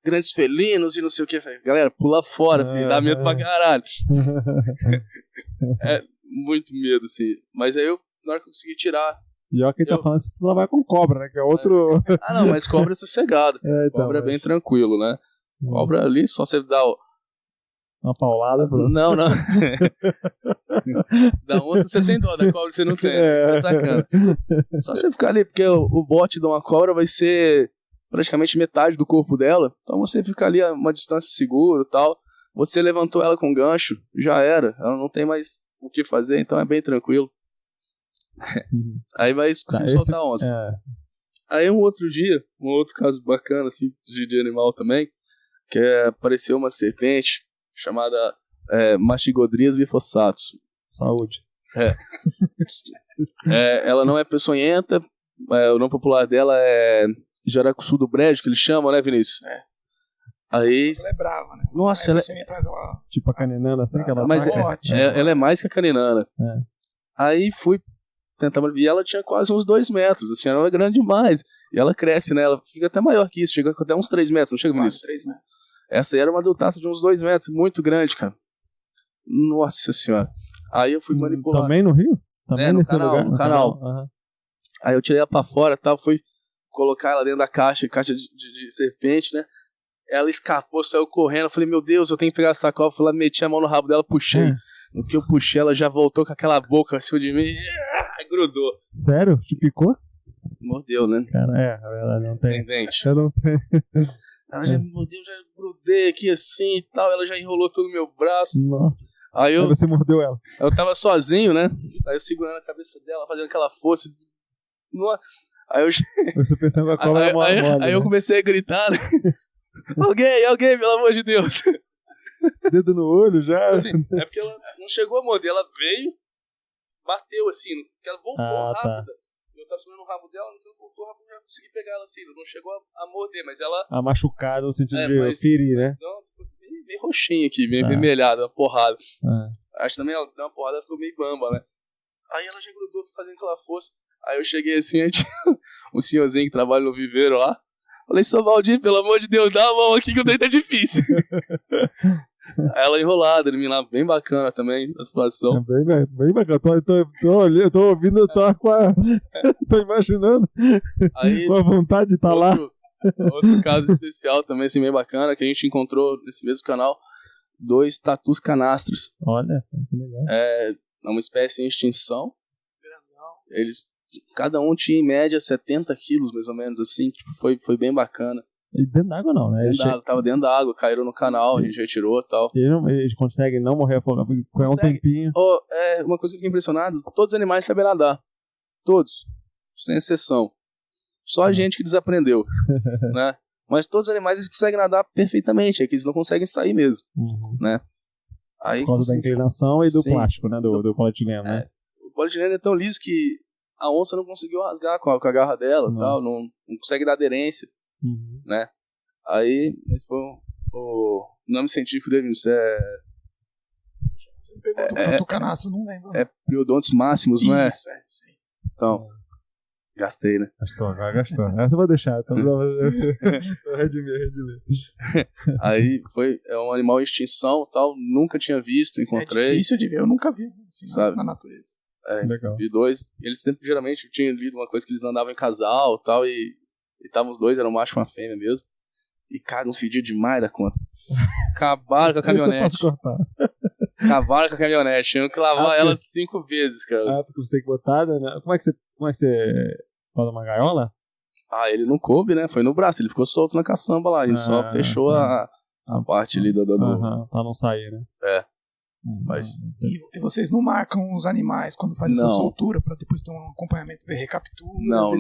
grandes felinos e não sei o que. Galera, pula fora, filho, dá medo pra caralho. É muito medo, assim. Mas aí na hora que eu consegui tirar. E olha quem tá falando que ela vai com cobra, né? Que é outro. Ah, não, mas cobra é sossegado. Então, Cobra é bem tranquilo, né? Cobra ali, só você dá uma paulada. Não. Da onça você tem dó, da cobra você não tem. Você é sacana. Só você ficar ali, porque o bote de uma cobra vai ser praticamente metade do corpo dela. Então você fica ali a uma distância segura e tal. Você levantou ela com gancho, já era. Ela não tem mais o que fazer, então é bem tranquilo. Aí vai conseguir soltar a onça. Aí um outro caso bacana assim, de animal também, que apareceu uma serpente chamada Mastigodrias bifossatus. Saúde. Ela não é peçonhenta, o nome popular dela é Jaracuçu do Brejo, que eles chamam, né, Vinícius? Aí... Ela é brava, né? Nossa, ela tipo a caninana, assim, que ela mas forte, ela é mais que a caninana. Aí fui tentar... E ela tinha quase uns 2 metros, assim, ela é grande demais. E ela cresce, né? Ela fica até maior que isso, chega até uns 3 metros, não chega nisso? 3 metros. Essa aí era uma adultaça de uns 2 metros, muito grande, cara. Nossa senhora. Aí eu fui manipular. Também no Rio? Também no nesse canal, lugar? no canal. Uhum. Aí eu tirei ela pra fora e tal, fui colocar ela dentro da caixa de serpente, né? Ela escapou, saiu correndo. Eu falei, meu Deus, eu tenho que pegar a sacola. Fui lá, meti a mão no rabo dela, puxei. No que eu puxei, ela já voltou com aquela boca acima de mim. Grudou. Sério? Te picou? Mordeu, né? Cara, ela não tem. Tem dente. Eu não tenho. Ela já me mordeu, já grudei aqui assim e tal. Ela já enrolou todo o meu braço. Nossa. Aí Aí você mordeu ela. eu tava sozinho, né? Aí eu segurando a cabeça dela, fazendo aquela força. Aí eu... Você pensando que a cobra é mole, Aí eu comecei a gritar. Né? Alguém, pelo amor de Deus. Dedo no olho já. Assim, é porque ela não chegou a morder, ela veio, bateu assim, porque ela voltou rápida. Eu tava segurando o rabo dela, então voltou rápido, eu já consegui pegar ela assim. Não chegou a morder, mas ela. A machucar no sentido de ferir, né? Não, ficou meio roxinha aqui, meio vermelhada, uma porrada. Acho que também ela deu uma porrada, ela ficou meio bamba, né? Aí ela já grudou, fazendo aquela força. Aí eu cheguei assim, um senhorzinho que trabalha no viveiro lá. Falei, seu Valdir, pelo amor de Deus, dá a mão aqui que o trem tá difícil. Aí ela enrolada, ele lá, bem bacana também a situação. É bem bacana. Eu tô ouvindo, tô imaginando. Aí, com a vontade de estar lá. Outro caso especial também, assim, bem bacana, que a gente encontrou nesse mesmo canal, 2 tatus canastros. Olha, que legal. É uma espécie em extinção. Cada um tinha em média 70 quilos, mais ou menos, assim, tipo, foi bem bacana. E dentro d'água não, né? Tava dentro da água, caíram no canal, a gente retirou e tal. Eles conseguem não morrer afogado, com um tempinho. Uma coisa que eu fiquei impressionado, todos os animais sabem nadar. Todos. Sem exceção. Só a gente que desaprendeu, né? Mas todos os animais eles conseguem nadar perfeitamente, é que eles não conseguem sair mesmo, né? Aí, por causa da inclinação e do plástico, né? Do polietileno, né? O polietileno é tão liso que a onça não conseguiu rasgar com a garra dela, tal, não consegue dar aderência, né? Aí, esse foi o nome científico dele, isso Você pegou do tatu canastro, não lembro. É Priodontos Maximus, não é? Isso, sim. Então, gastei, né? Gastou. Essa eu vou deixar, então redimir. Aí é um animal em extinção, tal, nunca tinha visto, encontrei. É difícil de ver, eu nunca vi assim, sabe? Na natureza. Legal. E 2, eles sempre, geralmente, tinham lido uma coisa que eles andavam em casal, tal, e estavam os 2, era um macho e uma fêmea mesmo. E, cara, não fedia demais da conta. Acabaram com a caminhonete. Acabaram com a caminhonete. Tinha que lavar ela 5 vezes, cara. Porque você tem que botar, né? Como é que você faz uma gaiola? Ele não coube, né? Foi no braço, ele ficou solto na caçamba lá. A gente só fechou a parte ali pra não sair, né? Mas... E vocês não marcam os animais quando faz essa soltura pra depois ter um acompanhamento, ver recaptura? Não.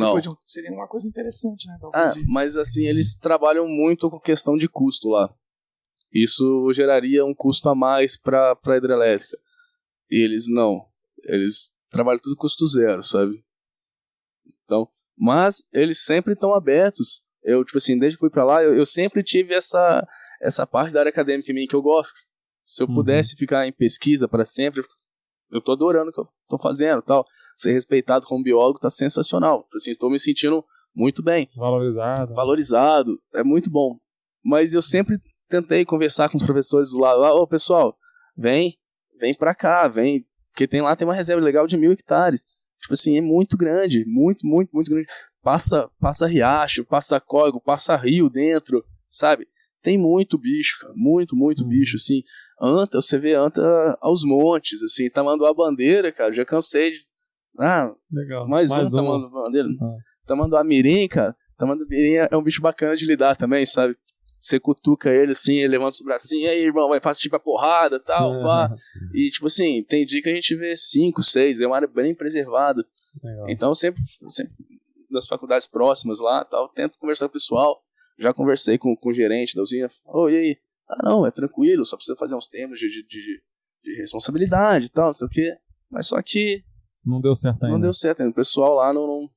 Seria uma coisa interessante, né? Mas assim, eles trabalham muito com questão de custo lá. Isso geraria um custo a mais pra hidrelétrica. E eles não. Eles trabalham tudo custo zero, sabe? Então, mas eles sempre estão abertos. Eu, tipo assim, desde que fui pra lá, eu sempre tive essa parte da área acadêmica em mim que eu gosto. Se eu pudesse ficar em pesquisa para sempre, eu tô adorando o que eu tô fazendo, tal. Ser respeitado como biólogo tá sensacional. Assim, tô me sentindo muito bem. Valorizado, é muito bom. Mas eu sempre tentei conversar com os professores do lado lá, pessoal, vem pra cá, vem, porque tem uma reserva legal de 1.000 hectares. Tipo assim, é muito grande, muito grande. Passa riacho, passa córrego, passa rio dentro, sabe? Tem muito bicho, cara, muito bicho, assim. Anta, você vê anta aos montes, assim, tamanduá-bandeira, cara, já cansei de... legal. Mais um tamanduá-bandeira. Tamanduá-mirim, cara, tamanduá-mirim é um bicho bacana de lidar também, sabe? Você cutuca ele, assim, ele levanta os bracinhos, e aí, irmão, vai fazer tipo a porrada, tal, pá. E, tipo assim, tem dia que a gente vê 5, 6, é uma área bem preservada. Legal. Então, sempre nas faculdades próximas lá, tal, tento conversar com o pessoal. Já conversei com o gerente da usina, e aí? Não, é tranquilo, só precisa fazer uns termos de responsabilidade e tal, não sei o quê. Mas só que... Não deu certo ainda. Não deu certo ainda. O pessoal lá não...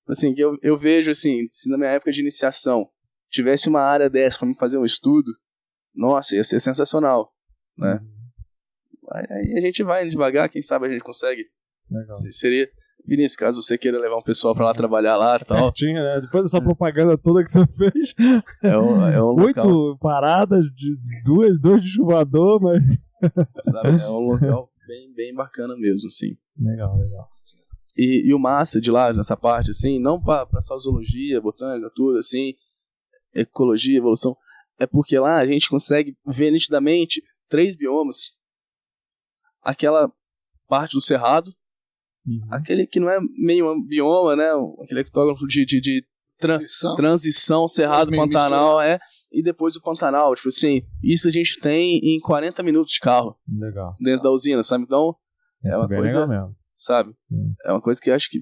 Assim, que eu vejo, assim, se na minha época de iniciação tivesse uma área dessa pra me fazer um estudo, nossa, ia ser sensacional, né? Aí a gente vai devagar, quem sabe a gente consegue. Legal. Seria... Vinícius, caso você queira levar um pessoal pra lá trabalhar lá e tal. Pertinho, né? Depois dessa propaganda toda que você fez. É um local. 8 paradas, de 2 de chuvador, mas... Sabe, é um local bem bacana mesmo, assim. Legal. E o massa de lá, nessa parte, assim, não pra só zoologia, botânica, tudo, assim, ecologia, evolução, é porque lá a gente consegue ver nitidamente 3 biomas. Aquela parte do cerrado, aquele que não é meio bioma, né? Aquele hectógrafo de transição Cerrado Pantanal, e depois o Pantanal, tipo assim, isso a gente tem em 40 minutos de carro. Legal. Dentro da usina, sabe? Então, é uma coisa, mesmo. Sabe? É uma coisa que eu acho que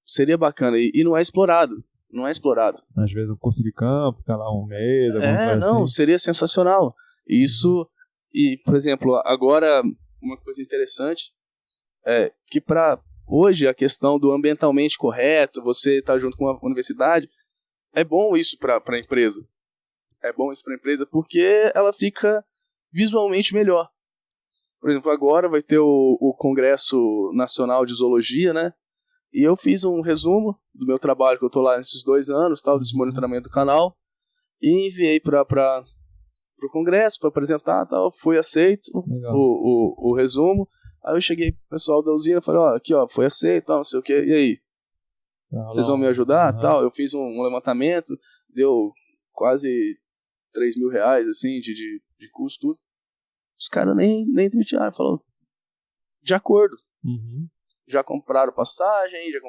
seria bacana, e não é explorado. Não é explorado. Às vezes um curso de campo, ficar lá um mês, alguma coisa assim. Seria sensacional. Isso, e, por exemplo, agora, uma coisa interessante é que para hoje a questão do ambientalmente correto, você estar junto com a universidade, é bom isso para a empresa. É bom isso para a empresa porque ela fica visualmente melhor. Por exemplo, agora vai ter o Congresso Nacional de Zoologia, né? E eu fiz um resumo do meu trabalho, que eu tô lá nesses 2 anos, tal, desse monitoramento do canal, e enviei para o Congresso para apresentar, tal, foi aceito o resumo. Aí eu cheguei pro pessoal da usina e falei, aqui, foi aceito, tal, não sei o que, e aí? Vocês vão me ajudar, tal? Eu fiz um levantamento, deu quase R$3.000, assim, de custo, tudo. Os caras nem admitiram, falou, de acordo. Já compraram passagem, já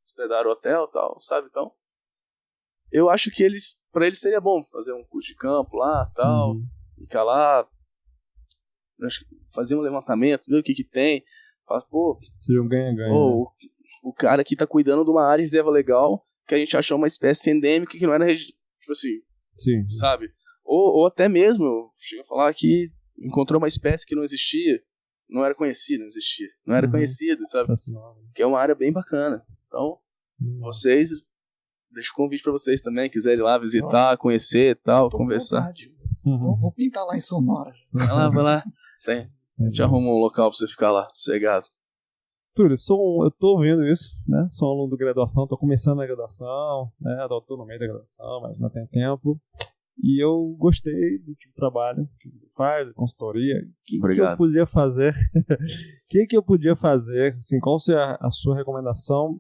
hospedaram hotel, tal, sabe? Então, eu acho que pra eles seria bom fazer um curso de campo lá, tal, ficar lá, fazer um levantamento, ver o que tem. Falar, seria um ganha-ganha. O cara aqui tá cuidando de uma área de reserva legal que a gente achou uma espécie endêmica que não era, tipo assim, sabe? Ou até mesmo, chega a falar que encontrou uma espécie que não existia, não era conhecida, não existia. Não era conhecido, sabe? Que é uma área bem bacana. Então, vocês, deixo o convite pra vocês também, quiserem ir lá visitar, conhecer e tal, conversar. Vou pintar lá em Sonora. Vai lá. Tem. A gente arruma um local pra você ficar lá, sossegado. Túlio, eu tô ouvindo isso, né? Sou aluno de graduação, tô começando a graduação, né? Tô no meio da graduação, mas não tem tempo. E eu gostei do tipo de trabalho que faz, consultoria. O que eu podia fazer? O que eu podia fazer? Assim, qual seria a sua recomendação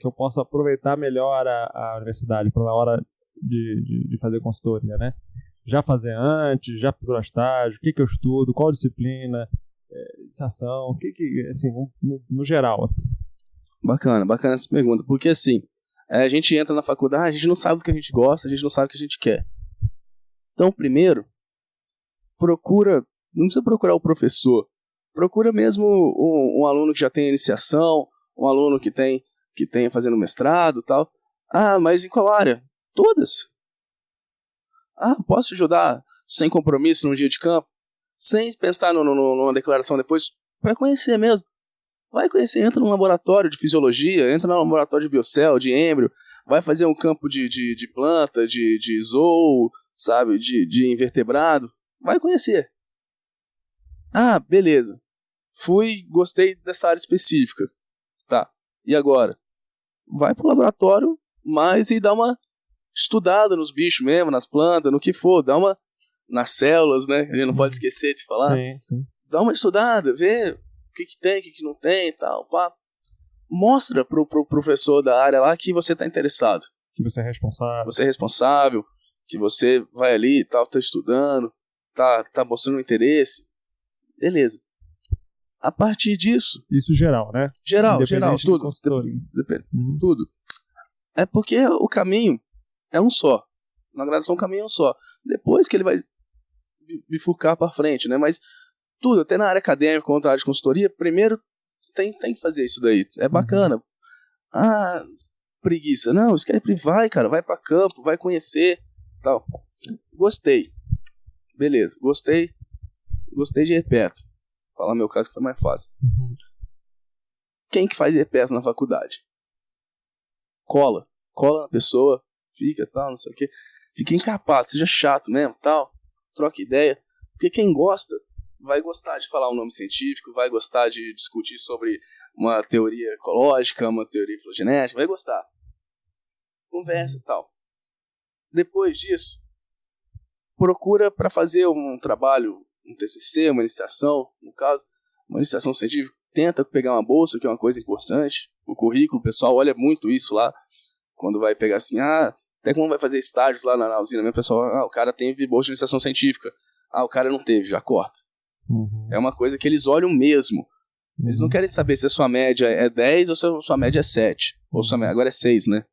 que eu possa aproveitar melhor a universidade para a hora de fazer consultoria, né? Já fazer antes, já procurar estágio, o que eu estudo, qual disciplina, iniciação, o que assim, no geral, assim. Bacana essa pergunta, porque assim, a gente entra na faculdade, a gente não sabe do que a gente gosta, a gente não sabe o que a gente quer. Então, primeiro, não precisa procurar o professor, procura mesmo um aluno que já tem iniciação, um aluno que tenha fazendo mestrado e tal. Mas em qual área? Todas. Posso te ajudar sem compromisso num dia de campo? Sem pensar numa declaração depois? Vai conhecer mesmo. Vai conhecer, entra num laboratório de fisiologia, entra num laboratório de biocel, de êmbrio, vai fazer um campo de planta, de zoo, sabe, de invertebrado. Vai conhecer. Beleza. Gostei dessa área específica. Tá. E agora? Vai pro laboratório, e dá uma estudada nos bichos mesmo, nas plantas, no que for, dá uma nas células, né? A gente não pode esquecer de falar. Sim. Dá uma estudada, vê o que tem, o que não tem e tal, pá. Mostra pro professor da área lá que você tá interessado. Que você é responsável. Você é responsável, que você vai ali e tal, tá estudando, tá mostrando interesse. Beleza. A partir disso... Isso geral, né? Geral, tudo. Depende. Tudo. É porque o caminho é um só. Na graduação o caminho é um só. Depois que ele vai bifurcar pra frente, né? Mas tudo, até na área acadêmica, contra a área de consultoria, primeiro tem que fazer isso daí. É bacana. Preguiça. Não, vai, cara, vai pra campo, vai conhecer, tal. Gostei. Beleza, gostei de reperto. Vou falar meu caso que foi mais fácil. Quem que faz reperto na faculdade? Cola na pessoa, fica, tal, não sei o que. Fica encapado, seja chato mesmo, tal. Troca ideia. Porque quem gosta vai gostar de falar um nome científico, vai gostar de discutir sobre uma teoria ecológica, uma teoria filogenética, vai gostar. Conversa e tal. Depois disso, procura para fazer um trabalho, um TCC, uma iniciação, no caso, uma iniciação científica, tenta pegar uma bolsa, que é uma coisa importante. O currículo, o pessoal olha muito isso lá, quando vai pegar assim, até quando vai fazer estágios lá na usina, o pessoal, o cara teve bolsa de iniciação científica. O cara não teve, já corta. É uma coisa que eles olham mesmo. Eles não querem saber se a sua média é 10 ou se a sua média é 7. Ou sua média, agora é 6, né?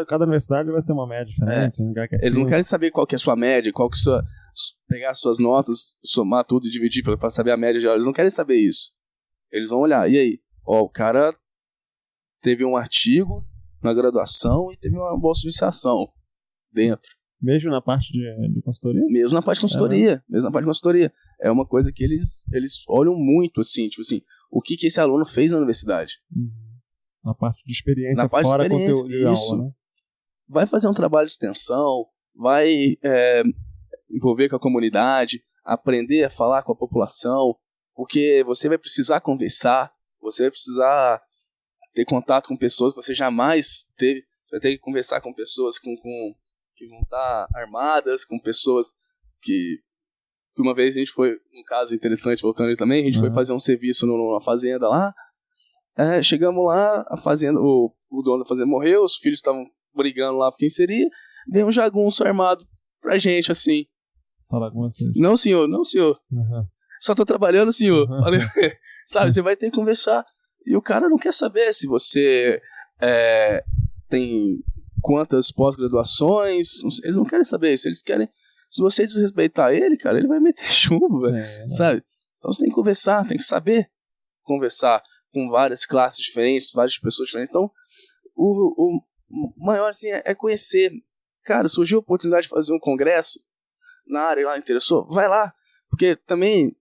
Cada universidade vai ter uma média diferente. Eles não querem saber qual que é a sua média, pegar as suas notas, somar tudo e dividir para saber a média geral. Eles não querem saber isso. Eles vão olhar, e aí? O cara teve um artigo na graduação e teve uma bolsa de iniciação dentro. Mesmo na parte de consultoria? Mesmo na parte de consultoria. É uma coisa que eles olham muito, assim, tipo assim, o que esse aluno fez na universidade. Na parte de experiência fora conteúdo de aula, né? Vai fazer um trabalho de extensão, vai envolver com a comunidade, aprender a falar com a população, porque você vai precisar conversar, você vai precisar ter contato com pessoas que você jamais teve, você vai ter que conversar com pessoas que vão estar armadas, com pessoas que uma vez a gente foi, um caso interessante, voltando aí também, a gente foi fazer um serviço numa fazenda lá, chegamos lá, a fazenda, o dono da fazenda morreu, os filhos estavam brigando lá por quem seria, veio um jagunço armado pra gente, assim. Falar com vocês. Não, senhor. Só tô trabalhando, senhor. Sabe, você vai ter que conversar. E o cara não quer saber se você tem quantas pós-graduações, eles não querem saber isso, eles querem, se você desrespeitar ele, cara, ele vai meter chumbo, sabe? Então você tem que conversar, tem que saber conversar com várias classes diferentes, várias pessoas diferentes. Então, o maior, assim, é conhecer. Cara, surgiu a oportunidade de fazer um congresso na área lá, interessou? Vai lá. Porque também,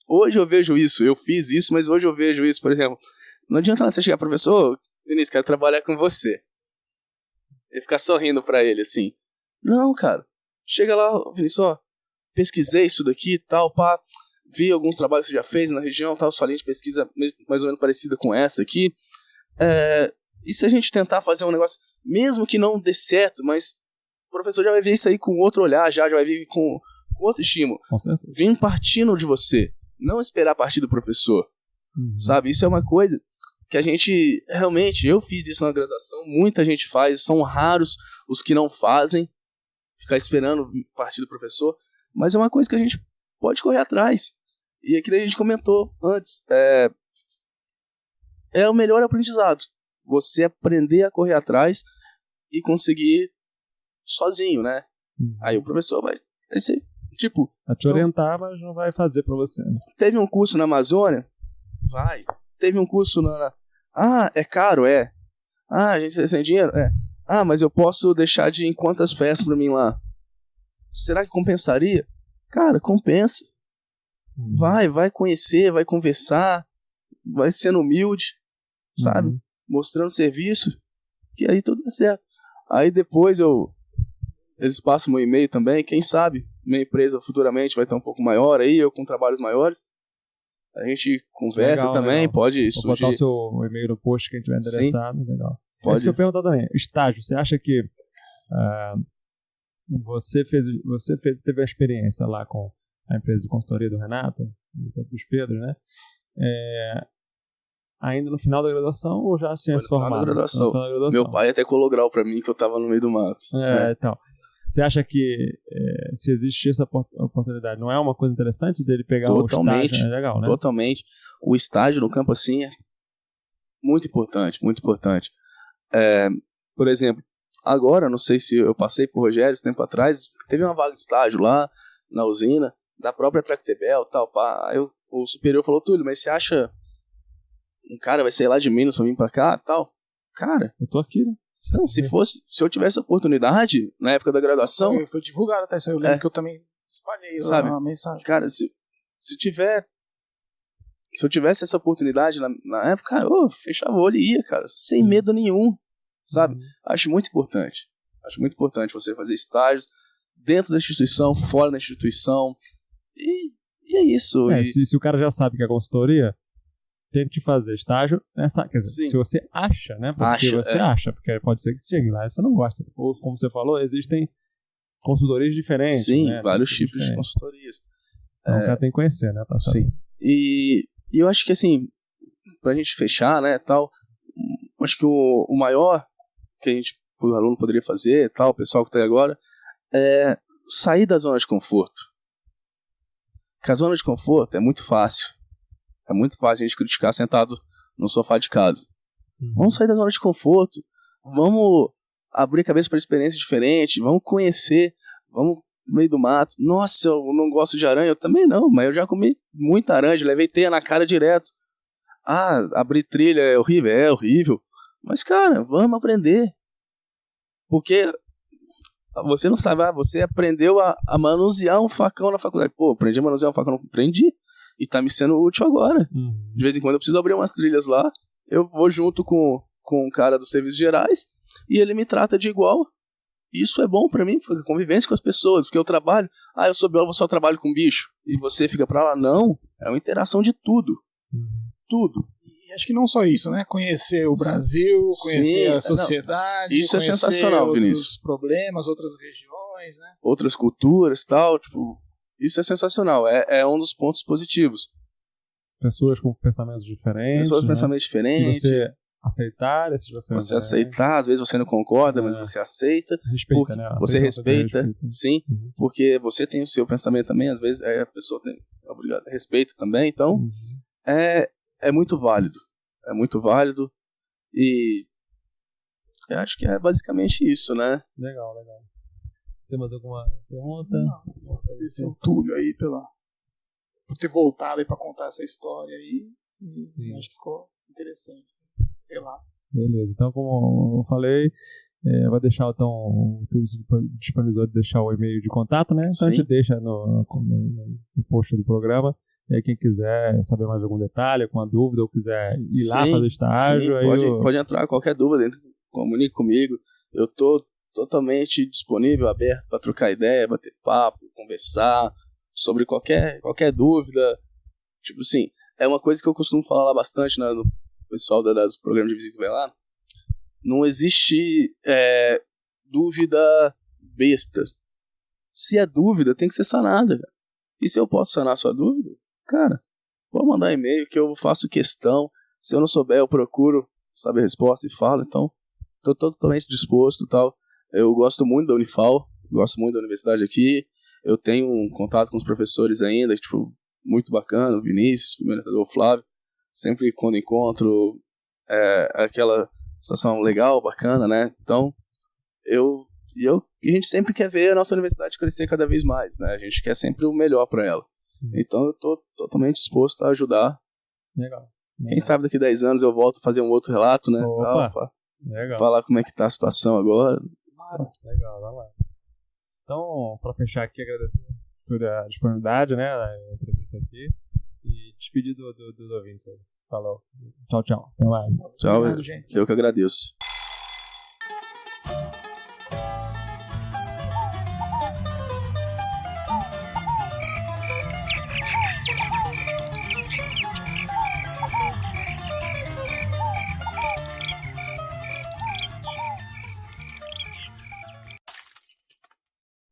hoje eu vejo isso, eu fiz isso, mas hoje eu vejo isso, por exemplo, não adianta você chegar, professor, Vinícius, quero trabalhar com você. Ele ficar sorrindo pra ele, assim. Não, cara. Chega lá, Vinícius, pesquisei isso daqui e tal, pá. Vi alguns trabalhos que você já fez na região, tal, sua linha de pesquisa mais ou menos parecida com essa aqui. E se a gente tentar fazer um negócio, mesmo que não dê certo, mas o professor já vai ver isso aí com outro olhar, já vai vir com outro estímulo. Vim partindo de você, não esperar partir do professor. Sabe, isso é uma coisa que a gente, realmente, eu fiz isso na graduação, muita gente faz, são raros os que não fazem, ficar esperando partir do professor, mas é uma coisa que a gente pode correr atrás. E aquilo a gente comentou antes, é o melhor aprendizado. Você aprender a correr atrás e conseguir sozinho, né? Aí o professor vai ser, tipo... Vai te orientar, mas não vai fazer pra você. Teve um curso na Amazônia? Vai. Teve um curso é caro? É. A gente sem dinheiro? É. Mas eu posso deixar de ir em quantas festas pra mim lá? Será que compensaria? Cara, compensa. Vai conhecer, vai conversar, vai sendo humilde, sabe? Mostrando serviço, que aí tudo dá certo. Aí depois eles passam meu e-mail também, quem sabe minha empresa futuramente vai estar um pouco maior aí, eu com trabalhos maiores. A gente conversa também, legal. Pode Vou surgir. botar o seu e-mail no post, quem estiver interessado. Sim. Legal. Pode. Isso que eu perguntar também. Estágio, você acha que você teve a experiência lá com a empresa de consultoria do Renato, dos Pedros, né? Ainda no final da graduação ou já tinha se formado? No final da graduação. Meu pai até colou grau pra mim que eu tava no meio do mato. Então. Você acha que se existe essa oportunidade, não é uma coisa interessante dele pegar totalmente, o estágio? É legal, né? Totalmente. O estágio no campo assim é muito importante, muito importante. Por exemplo, agora, não sei se eu passei por Rogério esse tempo atrás, teve uma vaga de estágio lá na usina, da própria Tractebel, tal, pá. Aí o superior falou, Túlio, mas você acha um cara vai sair lá de Minas pra vir pra cá, tal? Cara, eu tô aqui, né? Não, se eu tivesse oportunidade na época da graduação... Foi divulgado até isso, eu lembro que eu também espalhei a mensagem. Cara, se eu tivesse essa oportunidade na época, eu fechava o olho e ia, cara, sem medo nenhum, sabe? Acho muito importante você fazer estágios dentro da instituição, fora da instituição, e é isso. Se o cara já sabe que é consultoria, tem que fazer estágio nessa... Quer dizer, se você acha, né? Porque você acha, porque pode ser que você chegue lá e você não gosta. Ou, como você falou, existem consultorias diferentes. Sim, né? vários tipos de consultorias. Então o cara tem que conhecer, né? Sim. E eu acho que, assim, pra gente fechar, né, tal, acho que o maior que o aluno poderia fazer, tal, o pessoal que tá aí agora, é sair da zona de conforto. Porque a zona de conforto é muito fácil. É muito fácil a gente criticar sentado no sofá de casa. Vamos sair da zona de conforto, vamos abrir a cabeça para experiência diferente, vamos conhecer, vamos no meio do mato. Nossa, eu não gosto de aranha, eu também não, mas eu já comi muita aranha, levei teia na cara direto. Abrir trilha é horrível. Mas, cara, vamos aprender. Porque você não sabe, você aprendeu a manusear um facão na faculdade. Pô, aprendi a manusear um facão, não aprendi. E tá me sendo útil agora. De vez em quando eu preciso abrir umas trilhas lá, eu vou junto com um cara dos serviços gerais e ele me trata de igual. Isso é bom pra mim, porque convivência com as pessoas, porque eu trabalho, eu sou biólogo, eu só trabalho com bicho, e você fica pra lá. Não, é uma interação de tudo. Tudo. E acho que não só isso, né? Conhecer o Brasil, conhecer a sociedade. Isso é sensacional, Vinícius. Outros problemas, outras regiões, né? Outras culturas e tal, tipo, isso é sensacional, é um dos pontos positivos. Pessoas com pensamentos diferentes. Pessoas com pensamentos diferentes. E você aceitar esses você aceitar, às vezes você não concorda, mas você aceita. Respeita, né? Você respeita, sim, porque você tem o seu pensamento também, às vezes a pessoa tem obrigado, respeita também, então é muito válido. É muito válido e eu acho que é basicamente isso, né? Legal. Tem mais alguma pergunta? Não, agradecer o Túlio aí por ter voltado aí pra contar essa história aí. Sim. Acho que ficou interessante. Sei lá. Beleza, então como eu falei, vai deixar então o Túlio disponibilizou de deixar o e-mail de contato, né? Então a gente deixa no post do programa. E aí quem quiser saber mais algum detalhe, alguma dúvida, ou quiser ir lá fazer estágio... Aí pode entrar qualquer dúvida, comunique comigo. Eu tô totalmente disponível, aberto para trocar ideia, bater papo, conversar sobre qualquer dúvida. Tipo assim, é uma coisa que eu costumo falar lá bastante no pessoal das programas de visita que vai lá. Não existe dúvida besta. Se é dúvida, tem que ser sanada. Cara. E se eu posso sanar a sua dúvida, cara, pode mandar e-mail que eu faço questão. Se eu não souber, eu procuro saber a resposta e falo. Então, estou totalmente disposto e tal. Eu gosto muito da Unifal, gosto muito da universidade aqui. Eu tenho um contato com os professores ainda, tipo, muito bacana. O Vinícius, o meu orientador Flávio. Sempre quando encontro aquela situação legal, bacana, né? Então, a gente sempre quer ver a nossa universidade crescer cada vez mais, né? A gente quer sempre o melhor para ela. Então, eu tô totalmente disposto a ajudar. Legal. Quem sabe daqui a 10 anos eu volto a fazer um outro relato, né? Opa. Legal. Falar como é que tá a situação agora. Legal, vai lá. Então, para fechar aqui, agradecer toda a disponibilidade, né? A entrevista aqui. E despedir dos ouvintes aí. Falou. Tchau. Até mais. Tchau, obrigado, gente. Eu que agradeço.